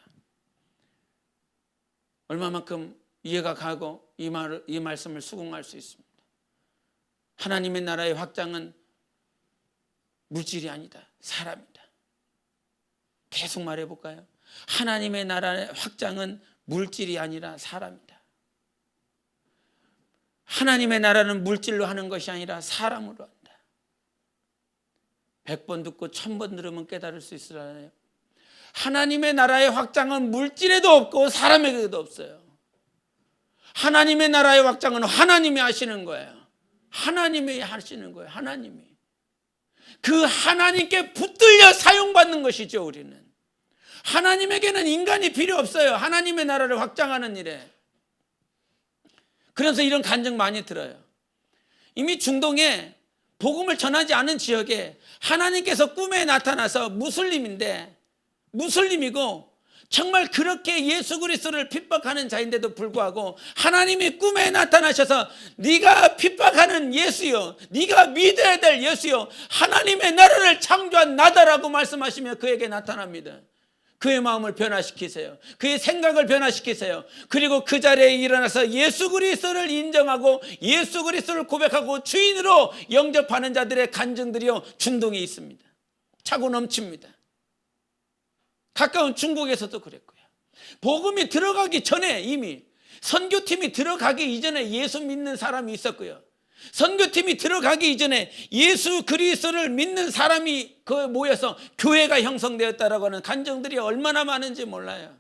얼마만큼 이해가 가고 이 말씀을 수긍할 수 있습니다. 하나님의 나라의 확장은 물질이 아니다. 사람이다. 계속 말해볼까요? 하나님의 나라의 확장은 물질이 아니라 사람이다. 하나님의 나라는 물질로 하는 것이 아니라 사람으로 한다. 100번 듣고 1000번 들으면 깨달을 수 있으라네요. 하나님의 나라의 확장은 물질에도 없고 사람에게도 없어요. 하나님의 나라의 확장은 하나님이 하시는 거예요. 하나님이 하시는 거예요. 하나님이. 그 하나님께 붙들려 사용받는 것이죠. 우리는. 하나님에게는 인간이 필요 없어요. 하나님의 나라를 확장하는 일에. 그래서 이런 간증 많이 들어요. 이미 중동에 복음을 전하지 않은 지역에 하나님께서 꿈에 나타나서 무슬림이고 정말 그렇게 예수 그리스도를 핍박하는 자인데도 불구하고 하나님이 꿈에 나타나셔서 네가 핍박하는 예수요, 네가 믿어야 될 예수요, 하나님의 나라를 창조한 나다라고 말씀하시며 그에게 나타납니다. 그의 마음을 변화시키세요. 그의 생각을 변화시키세요. 그리고 그 자리에 일어나서 예수 그리스도를 인정하고 예수 그리스도를 고백하고 주인으로 영접하는 자들의 간증들이요, 중동에 있습니다. 차고 넘칩니다. 가까운 중국에서도 그랬고요. 복음이 들어가기 전에 이미 선교팀이 들어가기 이전에 예수 믿는 사람이 있었고요. 선교팀이 들어가기 이전에 예수 그리스도를 믿는 사람이 모여서 교회가 형성되었다라고 하는 간증들이 얼마나 많은지 몰라요.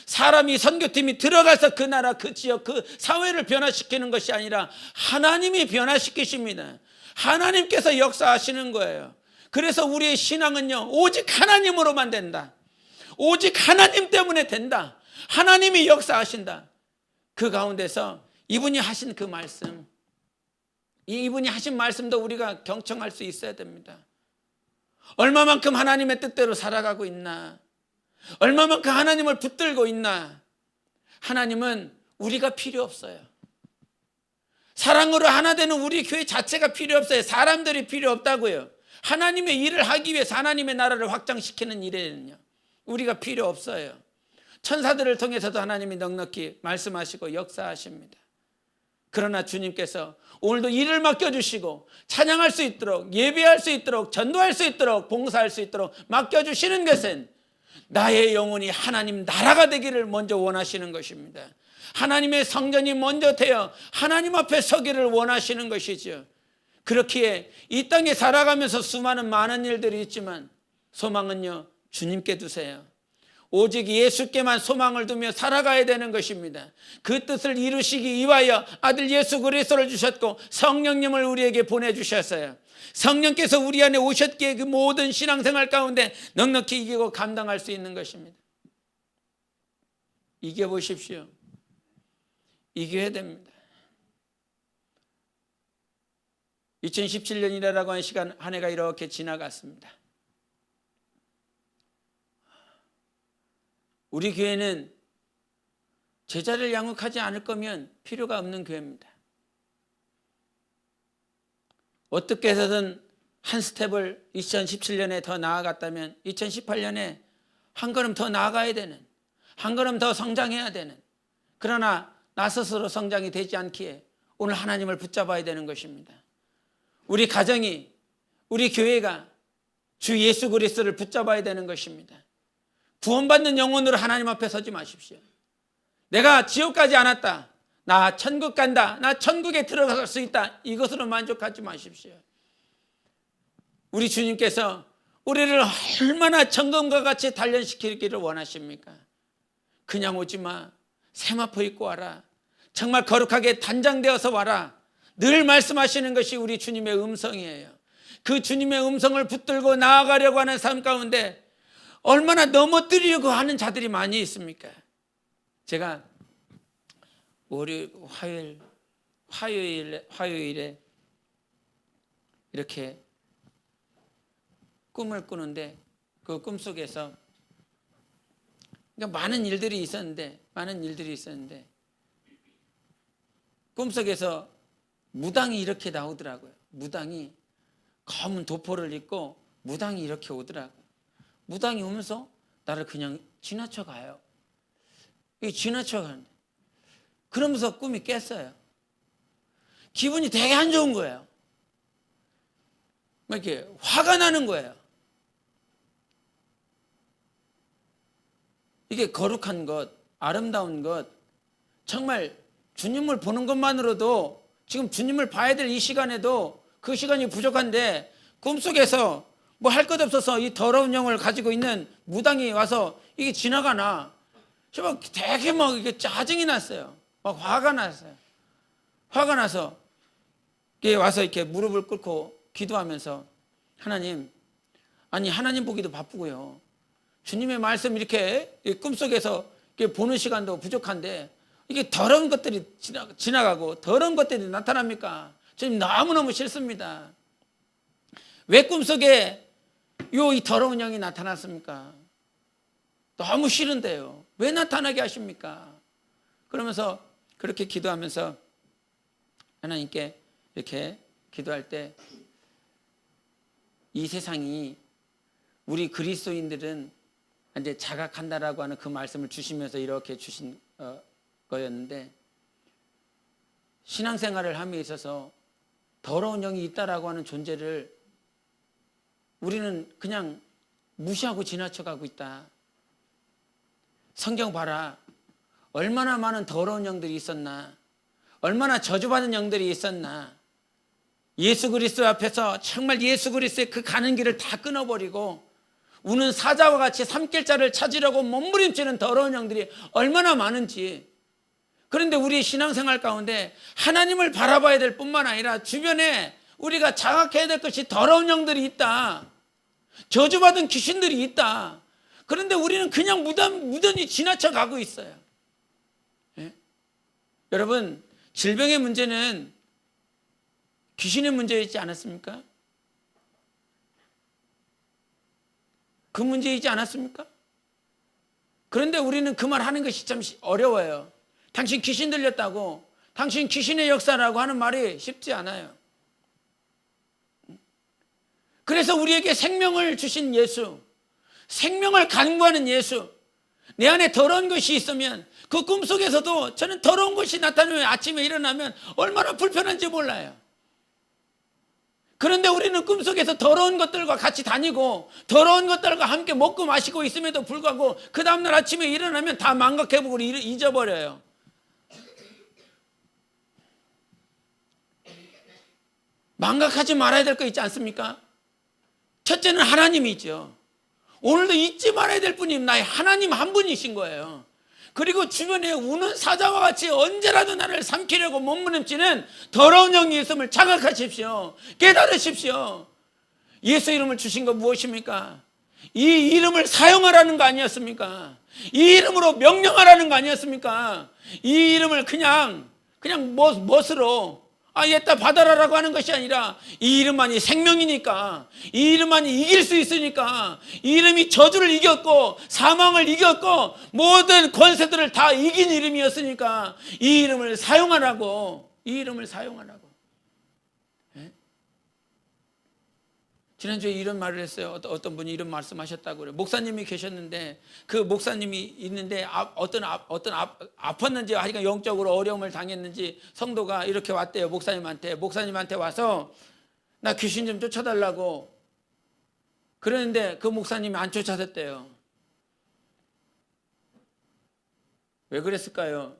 사람이 선교팀이 들어가서 그 나라, 그 지역, 그 사회를 변화시키는 것이 아니라 하나님이 변화시키십니다. 하나님께서 역사하시는 거예요. 그래서 우리의 신앙은요, 오직 하나님으로만 된다. 오직 하나님 때문에 된다. 하나님이 역사하신다. 그 가운데서 이분이 하신 그 말씀, 이분이 하신 말씀도 우리가 경청할 수 있어야 됩니다. 얼마만큼 하나님의 뜻대로 살아가고 있나? 얼마만큼 하나님을 붙들고 있나? 하나님은 우리가 필요 없어요. 사랑으로 하나 되는 우리 교회 자체가 필요 없어요. 사람들이 필요 없다고요. 하나님의 일을 하기 위해서 하나님의 나라를 확장시키는 일에는요, 우리가 필요 없어요. 천사들을 통해서도 하나님이 넉넉히 말씀하시고 역사하십니다. 그러나 주님께서 오늘도 일을 맡겨주시고 찬양할 수 있도록, 예배할 수 있도록, 전도할 수 있도록, 봉사할 수 있도록 맡겨주시는 것은 나의 영혼이 하나님 나라가 되기를 먼저 원하시는 것입니다. 하나님의 성전이 먼저 되어 하나님 앞에 서기를 원하시는 것이죠. 그렇기에 이 땅에 살아가면서 많은 일들이 있지만 소망은요, 주님께 두세요. 오직 예수께만 소망을 두며 살아가야 되는 것입니다. 그 뜻을 이루시기 위하여 아들 예수 그리스도를 주셨고 성령님을 우리에게 보내주셨어요. 성령께서 우리 안에 오셨기에 그 모든 신앙생활 가운데 넉넉히 이기고 감당할 수 있는 것입니다. 이겨보십시오. 이겨야 됩니다. 2017년이라고 하는 시간 한 해가 이렇게 지나갔습니다. 우리 교회는 제자를 양육하지 않을 거면 필요가 없는 교회입니다. 어떻게 해서든 한 스텝을 2017년에 더 나아갔다면 2018년에 한 걸음 더 나아가야 되는, 한 걸음 더 성장해야 되는, 그러나 나 스스로 성장이 되지 않기에 오늘 하나님을 붙잡아야 되는 것입니다. 우리 가정이, 우리 교회가 주 예수 그리스도를 붙잡아야 되는 것입니다. 구원받는 영혼으로 하나님 앞에 서지 마십시오. 내가 지옥 가지 않았다, 나 천국 간다, 나 천국에 들어갈 수 있다, 이것으로 만족하지 마십시오. 우리 주님께서 우리를 얼마나 정금과 같이 단련시키기를 원하십니까? 그냥 오지 마. 세마포 입고 와라. 정말 거룩하게 단장되어서 와라. 늘 말씀하시는 것이 우리 주님의 음성이에요. 그 주님의 음성을 붙들고 나아가려고 하는 삶 가운데 얼마나 넘어뜨리려고 하는 자들이 많이 있습니까? 제가 화요일 화요일에 이렇게 꿈을 꾸는데 그 꿈속에서 그러니까 많은 일들이 있었는데 꿈속에서 무당이 이렇게 나오더라고요. 무당이 검은 도포를 입고 무당이 이렇게 오더라고요. 무당이 오면서 나를 그냥 지나쳐가요. 지나쳐가는데 그러면서 꿈이 깼어요. 기분이 되게 안 좋은 거예요. 막 이렇게 화가 나는 거예요. 이게 거룩한 것, 아름다운 것, 정말 주님을 보는 것만으로도 지금 주님을 봐야 될 이 시간에도 그 시간이 부족한데 꿈속에서 뭐 할 것 없어서 이 더러운 영을 가지고 있는 무당이 와서 이게 지나가나 막 되게 막 이게 짜증이 났어요. 막 화가 났어요. 화가 나서 이게 와서 이렇게 무릎을 꿇고 기도하면서 하나님 보기도 바쁘고요. 주님의 말씀 이렇게 꿈속에서 이렇게 보는 시간도 부족한데 이게 더러운 것들이 지나가고 더러운 것들이 나타납니까? 주님 너무너무 싫습니다. 왜 꿈속에 이 더러운 영이 나타났습니까? 너무 싫은데요. 왜 나타나게 하십니까? 그러면서 그렇게 기도하면서 하나님께 이렇게 기도할 때 이 세상이 우리 그리스도인들은 이제 자각한다라고 하는 그 말씀을 주시면서 이렇게 주신 거였는데 신앙생활을 함에 있어서 더러운 영이 있다라고 하는 존재를 우리는 그냥 무시하고 지나쳐가고 있다. 성경 봐라. 얼마나 많은 더러운 영들이 있었나. 얼마나 저주받은 영들이 있었나. 예수 그리스도 앞에서 정말 예수 그리스도의 그 가는 길을 다 끊어버리고 우는 사자와 같이 삼킬 자를 찾으려고 몸부림치는 더러운 영들이 얼마나 많은지. 그런데 우리 신앙생활 가운데 하나님을 바라봐야 될 뿐만 아니라 주변에 우리가 자각해야 될 것이 더러운 영들이 있다. 저주받은 귀신들이 있다. 그런데 우리는 그냥 무던히 지나쳐 가고 있어요. 예? 여러분, 질병의 문제는 귀신의 문제이지 않았습니까? 그 문제이지 않았습니까? 그런데 우리는 그 말 하는 것이 참 어려워요. 당신 귀신 들렸다고, 당신 귀신의 역사라고 하는 말이 쉽지 않아요. 그래서 우리에게 생명을 주신 예수, 생명을 간구하는 예수, 내 안에 더러운 것이 있으면 그 꿈속에서도 저는 더러운 것이 나타나면 아침에 일어나면 얼마나 불편한지 몰라요. 그런데 우리는 꿈속에서 더러운 것들과 같이 다니고 더러운 것들과 함께 먹고 마시고 있음에도 불구하고 그 다음날 아침에 일어나면 다 망각해보고 잊어버려요. 망각하지 말아야 될 거 있지 않습니까? 첫째는 하나님이죠. 오늘도 잊지 말아야 될 분이 나의 하나님 한 분이신 거예요. 그리고 주변에 우는 사자와 같이 언제라도 나를 삼키려고 몸부림치는 더러운 영이 있음을 자각하십시오. 깨달으십시오. 예수 이름을 주신 거 무엇입니까? 이 이름을 사용하라는 거 아니었습니까? 이 이름으로 명령하라는 거 아니었습니까? 이 이름을 그냥 멋으로 얘다 받아라라고 하는 것이 아니라 이 이름만이 생명이니까, 이 이름만이 이길 수 있으니까, 이 이름이 저주를 이겼고 사망을 이겼고 모든 권세들을 다 이긴 이름이었으니까 이 이름을 사용하라고. 이 이름을 사용하라고. 예? 지난주에 이런 말을 했어요. 어떤 분이 이런 말씀하셨다고 그래요. 목사님이 계셨는데 그 목사님이 있는데 아팠는지 하여간 영적으로 어려움을 당했는지 성도가 이렇게 왔대요. 목사님한테 와서 나 귀신 좀 쫓아달라고 그러는데 그 목사님이 안 쫓아댔대요. 왜 그랬을까요?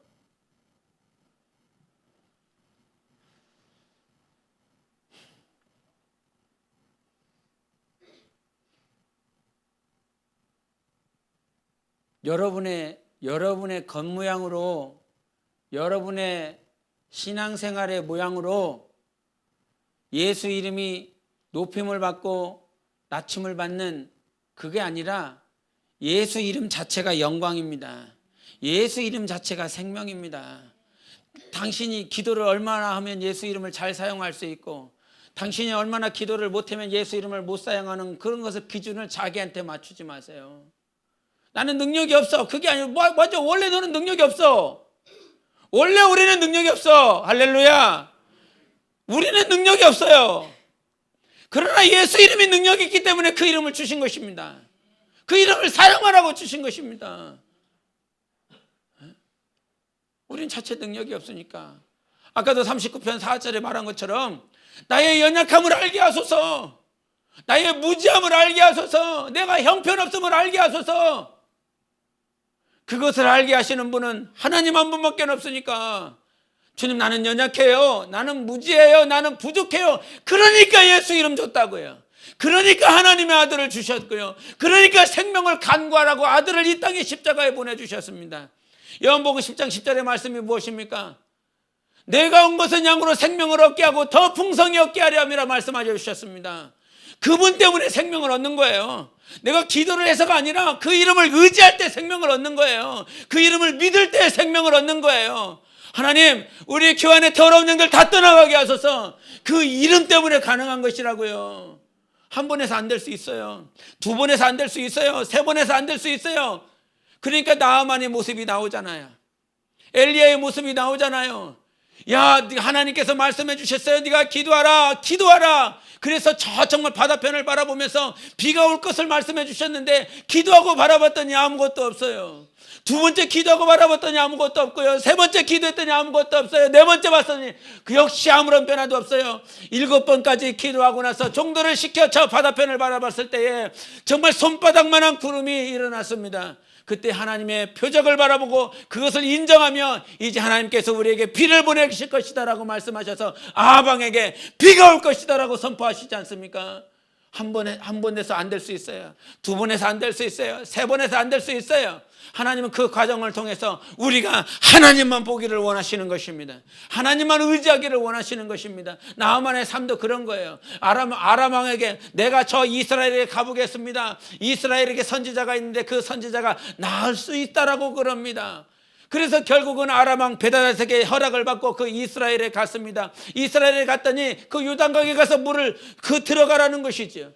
여러분의 겉모양으로, 여러분의 신앙생활의 모양으로 예수 이름이 높임을 받고 낮춤을 받는 그게 아니라 예수 이름 자체가 영광입니다. 예수 이름 자체가 생명입니다. 당신이 기도를 얼마나 하면 예수 이름을 잘 사용할 수 있고 당신이 얼마나 기도를 못하면 예수 이름을 못 사용하는 그런 것을 기준을 자기한테 맞추지 마세요. 나는 능력이 없어. 그게 아니고 맞아. 원래 너는 능력이 없어. 원래 우리는 능력이 없어. 할렐루야. 우리는 능력이 없어요. 그러나 예수 이름이 능력이 있기 때문에 그 이름을 주신 것입니다. 그 이름을 사용하라고 주신 것입니다. 우린 자체 능력이 없으니까. 아까도 39편 4절에 말한 것처럼 나의 연약함을 알게 하소서, 나의 무지함을 알게 하소서, 내가 형편없음을 알게 하소서. 그것을 알게 하시는 분은 하나님 한 분밖에 없으니까 주님 나는 연약해요, 나는 무지해요, 나는 부족해요. 그러니까 예수 이름 줬다고요. 그러니까 하나님의 아들을 주셨고요. 그러니까 생명을 간구하라고 아들을 이 땅에 십자가에 보내주셨습니다. 요한복음 10장 10절의 말씀이 무엇입니까? 내가 온 것은 양으로 생명을 얻게 하고 더 풍성히 얻게 하려 함이라 말씀하여 주셨습니다. 그분 때문에 생명을 얻는 거예요. 내가 기도를 해서가 아니라 그 이름을 의지할 때 생명을 얻는 거예요. 그 이름을 믿을 때 생명을 얻는 거예요. 하나님, 우리 교회 안에 더러운 영들 다 떠나가게 하소서. 그 이름 때문에 가능한 것이라고요. 한 번에서 안 될 수 있어요. 두 번에서 안 될 수 있어요. 세 번에서 안 될 수 있어요. 그러니까 나아만의 모습이 나오잖아요. 엘리야의 모습이 나오잖아요. 야, 하나님께서 말씀해 주셨어요. 네가 기도하라, 기도하라. 그래서 저 정말 바다편을 바라보면서 비가 올 것을 말씀해 주셨는데 기도하고 바라봤더니 아무것도 없어요. 두 번째 기도하고 바라봤더니 아무것도 없고요. 세 번째 기도했더니 아무것도 없어요. 네 번째 봤더니 그 역시 아무런 변화도 없어요. 7번까지 기도하고 나서 종도를 시켜 저 바다편을 바라봤을 때에 정말 손바닥만한 구름이 일어났습니다. 그때 하나님의 표적을 바라보고 그것을 인정하며 이제 하나님께서 우리에게 비를 보내실 것이다 라고 말씀하셔서 아방에게 비가 올 것이다 라고 선포하시지 않습니까? 한 번에서 안 될 수 있어요. 두 번에서 안 될 수 있어요. 세 번에서 안 될 수 있어요. 하나님은 그 과정을 통해서 우리가 하나님만 보기를 원하시는 것입니다. 하나님만 의지하기를 원하시는 것입니다. 나아만의 삶도 그런 거예요. 아람 왕에게 내가 저 이스라엘에 가보겠습니다. 이스라엘에게 선지자가 있는데 그 선지자가 나을 수 있다라고 그럽니다. 그래서 결국은 아람 왕 베다닷에게 허락을 받고 그 이스라엘에 갔습니다. 이스라엘에 갔더니 그 요단강에 가서 물을 들어가라는 것이죠.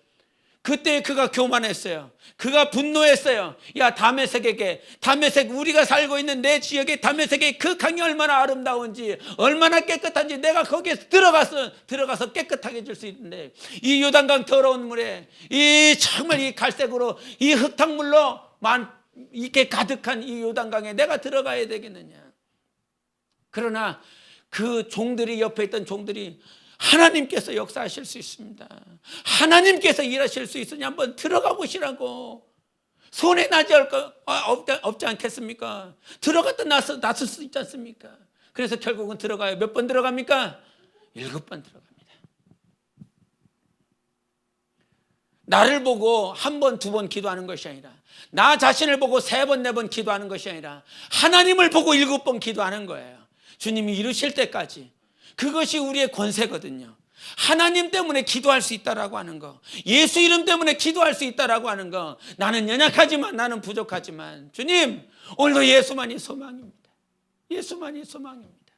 그때 그가 교만했어요. 그가 분노했어요. 야, 다메섹에게, 다메섹, 우리가 살고 있는 내 지역에 다메섹의 그 강이 얼마나 아름다운지, 얼마나 깨끗한지 내가 거기에 들어가서 깨끗하게 해줄 수 있는데 이 요단강 더러운 물에 이 정말 이 갈색으로 이 흙탕물로 이렇게 가득한 이 요단강에 내가 들어가야 되겠느냐. 그러나 그 종들이, 옆에 있던 종들이 하나님께서 역사하실 수 있습니다, 하나님께서 일하실 수 있으니 한번 들어가 보시라고. 손에 나지 없지 않겠습니까? 들어갔다 나설 수 있지 않습니까? 그래서 결국은 들어가요. 몇 번 들어갑니까? 7번 들어갑니다. 나를 보고 한 번, 두 번 기도하는 것이 아니라, 나 자신을 보고 3번, 4번 기도하는 것이 아니라 하나님을 보고 7번 기도하는 거예요. 주님이 이루실 때까지. 그것이 우리의 권세거든요. 하나님 때문에 기도할 수 있다라고 하는 거, 예수 이름 때문에 기도할 수 있다라고 하는 거. 나는 연약하지만, 나는 부족하지만 주님, 오늘도 예수만이 소망입니다. 예수만이 소망입니다.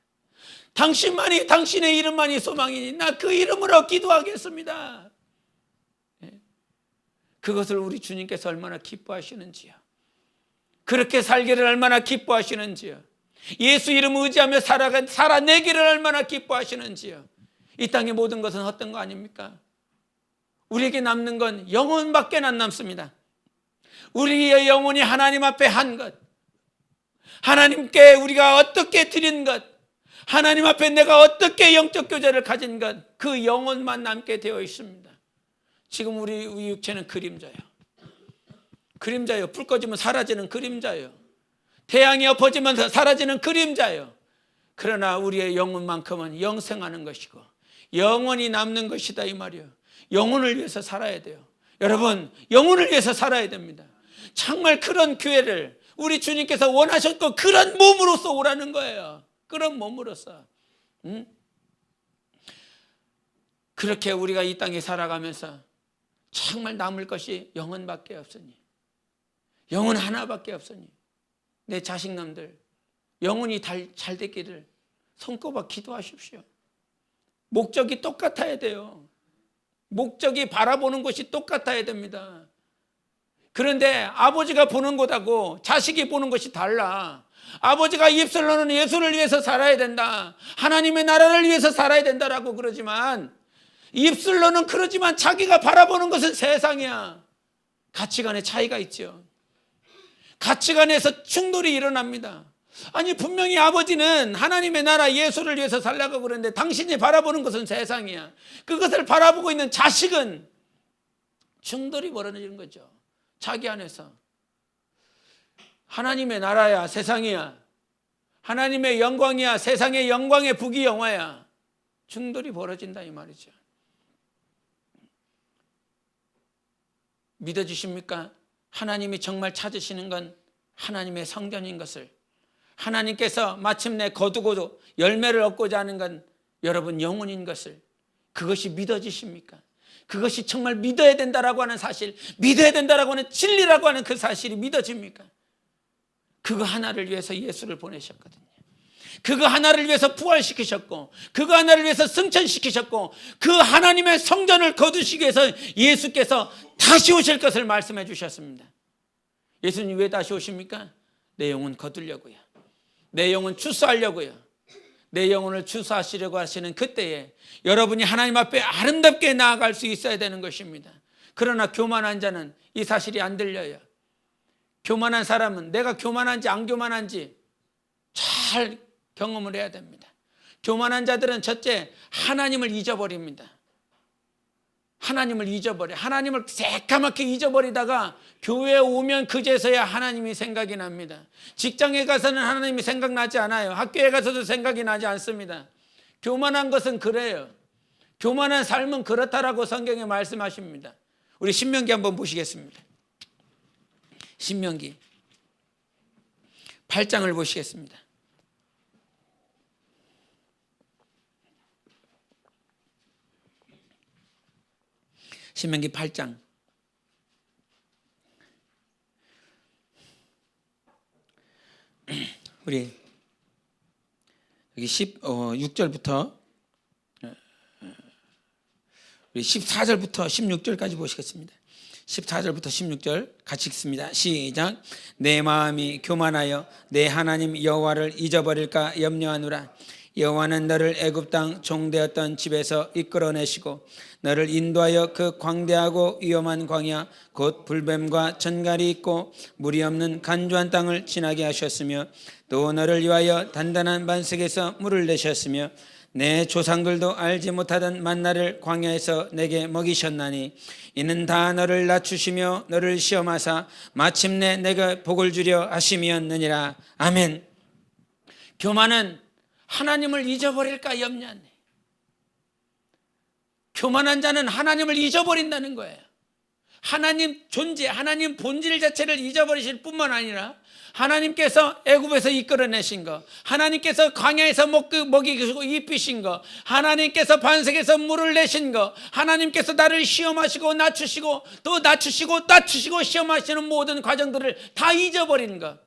당신만이, 당신의 이름만이 소망이니 나 그 이름으로 기도하겠습니다. 그것을 우리 주님께서 얼마나 기뻐하시는지요. 그렇게 살기를 얼마나 기뻐하시는지요. 예수 이름 의지하며 살아내기를 얼마나 기뻐하시는지요. 이 땅의 모든 것은 헛된 거 아닙니까? 우리에게 남는 건 영혼밖에 안 남습니다. 우리의 영혼이 하나님 앞에 한 것, 하나님께 우리가 어떻게 드린 것, 하나님 앞에 내가 어떻게 영적 교제를 가진 것, 그 영혼만 남게 되어 있습니다. 지금 우리 육체는 그림자예요. 그림자예요. 불 꺼지면 사라지는 그림자예요. 태양이 엎어지면 사라지는 그림자예요. 그러나 우리의 영혼만큼은 영생하는 것이고 영원히 남는 것이다, 이 말이에요. 영혼을 위해서 살아야 돼요. 여러분, 영혼을 위해서 살아야 됩니다. 정말 그런 교회를 우리 주님께서 원하셨고 그런 몸으로서 오라는 거예요. 그런 몸으로서. 그렇게 우리가 이 땅에 살아가면서 정말 남을 것이 영혼밖에 없으니, 영혼 하나밖에 없으니 내 자식놈들 영혼이 잘 되기를 손꼽아 기도하십시오. 목적이 똑같아야 돼요. 목적이 바라보는 것이 똑같아야 됩니다. 그런데 아버지가 보는 것하고 자식이 보는 것이 달라. 아버지가 입술로는 예수를 위해서 살아야 된다, 하나님의 나라를 위해서 살아야 된다라고 그러지만, 입술로는 그러지만 자기가 바라보는 것은 세상이야. 가치관의 차이가 있죠. 가치관에서 충돌이 일어납니다. 아니, 분명히 아버지는 하나님의 나라 예수를 위해서 살라고 그러는데 당신이 바라보는 것은 세상이야. 그것을 바라보고 있는 자식은 충돌이 벌어지는 거죠. 자기 안에서. 하나님의 나라야 세상이야, 하나님의 영광이야 세상의 영광의 부귀영화야. 충돌이 벌어진다 이 말이죠. 믿어주십니까? 하나님이 정말 찾으시는 건 하나님의 성전인 것을, 하나님께서 마침내 거두고 열매를 얻고자 하는 건 여러분 영혼인 것을, 그것이 믿어지십니까? 그것이 정말 믿어야 된다라고 하는 사실, 믿어야 된다라고 하는 진리라고 하는 그 사실이 믿어집니까? 그거 하나를 위해서 예수를 보내셨거든요. 그거 하나를 위해서 부활시키셨고, 그거 하나를 위해서 승천시키셨고, 그 하나님의 성전을 거두시기 위해서 예수께서 다시 오실 것을 말씀해 주셨습니다. 예수님 왜 다시 오십니까? 내 영혼 거두려고요. 내 영혼 추수하려고요. 내 영혼을 추수하시려고 하시는 그때에 여러분이 하나님 앞에 아름답게 나아갈 수 있어야 되는 것입니다. 그러나 교만한 자는 이 사실이 안 들려요. 교만한 사람은 내가 교만한지 안 교만한지 잘 경험을 해야 됩니다. 교만한 자들은 첫째, 하나님을 잊어버립니다. 하나님을 잊어버려. 하나님을 새까맣게 잊어버리다가 교회에 오면 그제서야 하나님이 생각이 납니다. 직장에 가서는 하나님이 생각나지 않아요. 학교에 가서도 생각이 나지 않습니다. 교만한 것은 그래요. 교만한 삶은 그렇다라고 성경에 말씀하십니다. 우리 신명기 한번 보시겠습니다. 신명기 8장을 보시겠습니다. 신명기 8장 우리 여기 6절부터 우리 14절부터 16절까지 보시겠습니다. 14절부터 16절 같이 읽습니다. 시작. 내 마음이 교만하여 내 하나님 여호와를 잊어버릴까 염려하노라. 여호와는 너를 애굽 땅 종되었던 집에서 이끌어내시고 너를 인도하여 그 광대하고 위험한 광야 곧 불뱀과 전갈이 있고 물이 없는 간조한 땅을 지나게 하셨으며 또 너를 위하여 단단한 반석에서 물을 내셨으며 내 조상들도 알지 못하던 만나를 광야에서 내게 먹이셨나니 이는 다 너를 낮추시며 너를 시험하사 마침내 내가 복을 주려 하심이었느니라. 아멘. 교만은 하나님을 잊어버릴까 염려하네. 교만한 자는 하나님을 잊어버린다는 거예요. 하나님 존재, 하나님 본질 자체를 잊어버리실 뿐만 아니라 하나님께서 애굽에서 이끌어내신 거, 하나님께서 광야에서 먹이시고 입히신 거, 하나님께서 반석에서 물을 내신 거, 하나님께서 나를 시험하시고 낮추시고 또 낮추시고 시험하시는 모든 과정들을 다 잊어버린 거.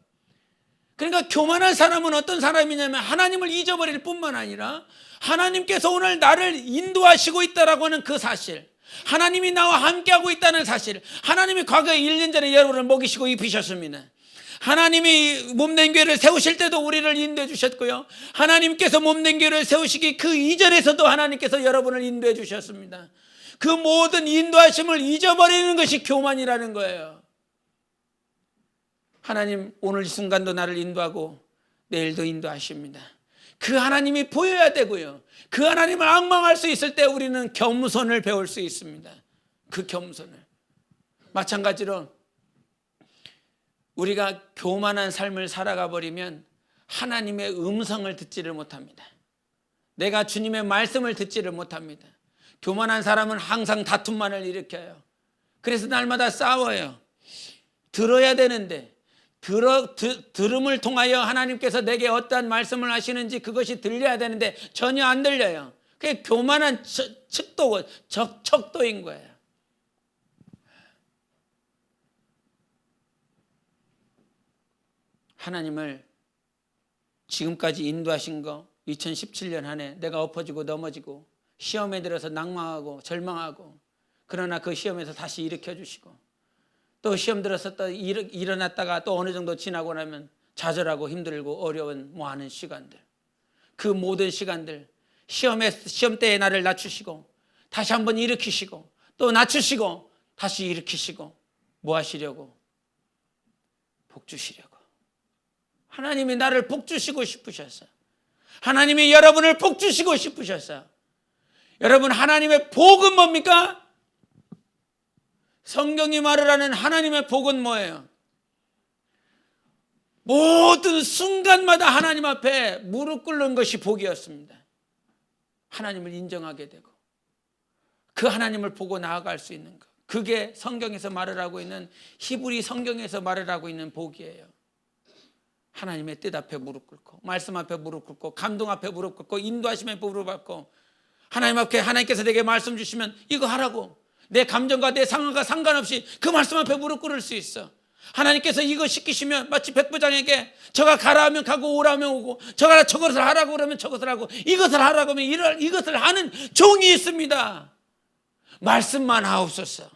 그러니까 교만한 사람은 어떤 사람이냐면 하나님을 잊어버릴 뿐만 아니라 하나님께서 오늘 나를 인도하시고 있다라고 하는 그 사실, 하나님이 나와 함께하고 있다는 사실, 하나님이 과거에 1년 전에 여러분을 먹이시고 입히셨습니다. 하나님이 몸된 교회를 세우실 때도 우리를 인도해 주셨고요, 하나님께서 몸된 교회를 세우시기 그 이전에서도 하나님께서 여러분을 인도해 주셨습니다. 그 모든 인도하심을 잊어버리는 것이 교만이라는 거예요. 하나님 오늘 이 순간도 나를 인도하고 내일도 인도하십니다. 그 하나님이 보여야 되고요, 그 하나님을 앙망할 수 있을 때 우리는 겸손을 배울 수 있습니다. 그 겸손을. 마찬가지로 우리가 교만한 삶을 살아가 버리면 하나님의 음성을 듣지를 못합니다. 내가 주님의 말씀을 듣지를 못합니다. 교만한 사람은 항상 다툼만을 일으켜요. 그래서 날마다 싸워요. 들어야 되는데 들음을 통하여 하나님께서 내게 어떠한 말씀을 하시는지 그것이 들려야 되는데 전혀 안 들려요. 그게 교만한 척도인 거예요. 하나님을 지금까지 인도하신 거, 2017년 한 해 내가 엎어지고 넘어지고 시험에 들어서 낭망하고 절망하고 그러나 그 시험에서 다시 일으켜 주시고 또 시험 들어서 또 일어났다가 또 어느 정도 지나고 나면 좌절하고 힘들고 어려운 많은 시간들, 그 모든 시간들 시험 때에 나를 낮추시고 다시 한번 일으키시고 또 낮추시고 다시 일으키시고 뭐 하시려고? 복 주시려고. 하나님이 나를 복 주시고 싶으셨어요. 하나님이 여러분을 복 주시고 싶으셨어요. 여러분, 하나님의 복은 뭡니까? 성경이 말을 하는 하나님의 복은 뭐예요? 모든 순간마다 하나님 앞에 무릎 꿇는 것이 복이었습니다. 하나님을 인정하게 되고 그 하나님을 보고 나아갈 수 있는 것, 그게 성경에서 말을 하고 있는, 히브리 성경에서 말을 하고 있는 복이에요. 하나님의 뜻 앞에 무릎 꿇고 말씀 앞에 무릎 꿇고 감동 앞에 무릎 꿇고 인도하심에 무릎 꿇고 하나님 앞에 하나님께서 내게 말씀 주시면 이거 하라고, 내 감정과 내 상황과 상관없이 그 말씀 앞에 무릎 꿇을 수 있어. 하나님께서 이거 시키시면 마치 백부장에게 저가 가라 하면 가고 오라 하면 오고 저것을 하라고 그러면 저것을 하고 이것을 하라고 하면 이것을 하는 종이 있습니다. 말씀만 하옵소서.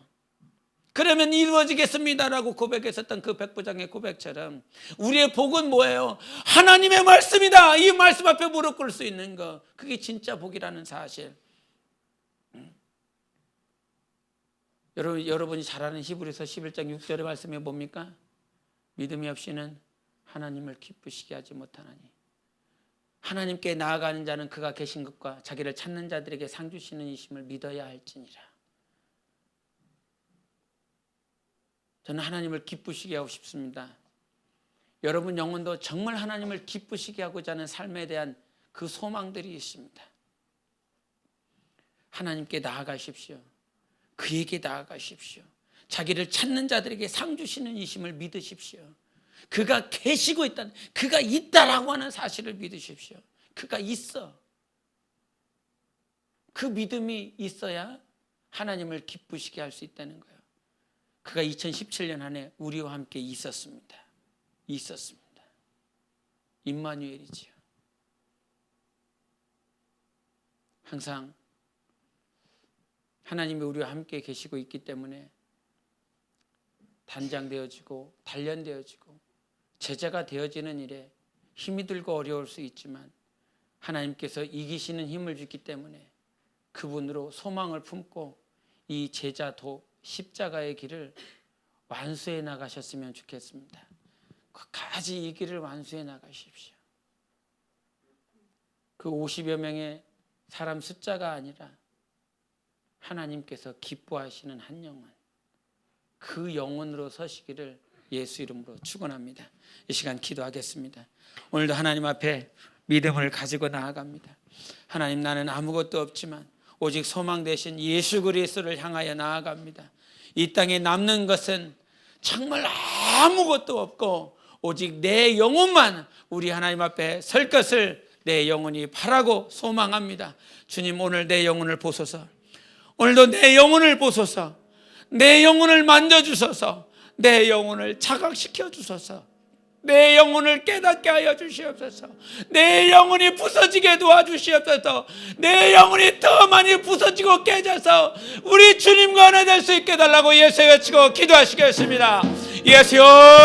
그러면 이루어지겠습니다라고 고백했었던 그 백부장의 고백처럼 우리의 복은 뭐예요? 하나님의 말씀이다. 이 말씀 앞에 무릎 꿇을 수 있는 거, 그게 진짜 복이라는 사실. 여러분이 잘 아는 히브리서 11장 6절의 말씀이 뭡니까? 믿음이 없이는 하나님을 기쁘시게 하지 못하나니 하나님께 나아가는 자는 그가 계신 것과 자기를 찾는 자들에게 상 주시는 이심을 믿어야 할지니라. 저는 하나님을 기쁘시게 하고 싶습니다. 여러분 영혼도 정말 하나님을 기쁘시게 하고자 하는 삶에 대한 그 소망들이 있습니다. 하나님께 나아가십시오. 그에게 나아가십시오. 자기를 찾는 자들에게 상 주시는 이심을 믿으십시오. 그가 계시고 있다는, 그가 있다라고 하는 사실을 믿으십시오. 그가 있어. 그 믿음이 있어야 하나님을 기쁘시게 할 수 있다는 거예요. 그가 2017년 한 해 우리와 함께 있었습니다. 임마누엘이지요. 항상 하나님이 우리와 함께 계시고 있기 때문에 단장되어지고 단련되어지고 제자가 되어지는 일에 힘이 들고 어려울 수 있지만 하나님께서 이기시는 힘을 주기 때문에 그분으로 소망을 품고 이 제자도 십자가의 길을 완수해 나가셨으면 좋겠습니다. 끝까지 이 길을 완수해 나가십시오. 그 50여 명의 사람 숫자가 아니라 하나님께서 기뻐하시는 한 영혼, 그 영혼으로 서시기를 예수 이름으로 축원합니다. 이 시간 기도하겠습니다. 오늘도 하나님 앞에 믿음을 가지고 나아갑니다. 하나님, 나는 아무것도 없지만 오직 소망 되신 예수 그리스도를 향하여 나아갑니다. 이 땅에 남는 것은 정말 아무것도 없고 오직 내 영혼만 우리 하나님 앞에 설 것을 내 영혼이 바라고 소망합니다. 주님, 오늘 내 영혼을 보소서. 오늘도 내 영혼을 보소서. 내 영혼을 만져주소서. 내 영혼을 자각시켜 주소서. 내 영혼을 깨닫게 하여 주시옵소서. 내 영혼이 부서지게 도와주시옵소서. 내 영혼이 더 많이 부서지고 깨져서 우리 주님과 하나 될 수 있게 해달라고 예수 외치고 기도하시겠습니다. 예수여.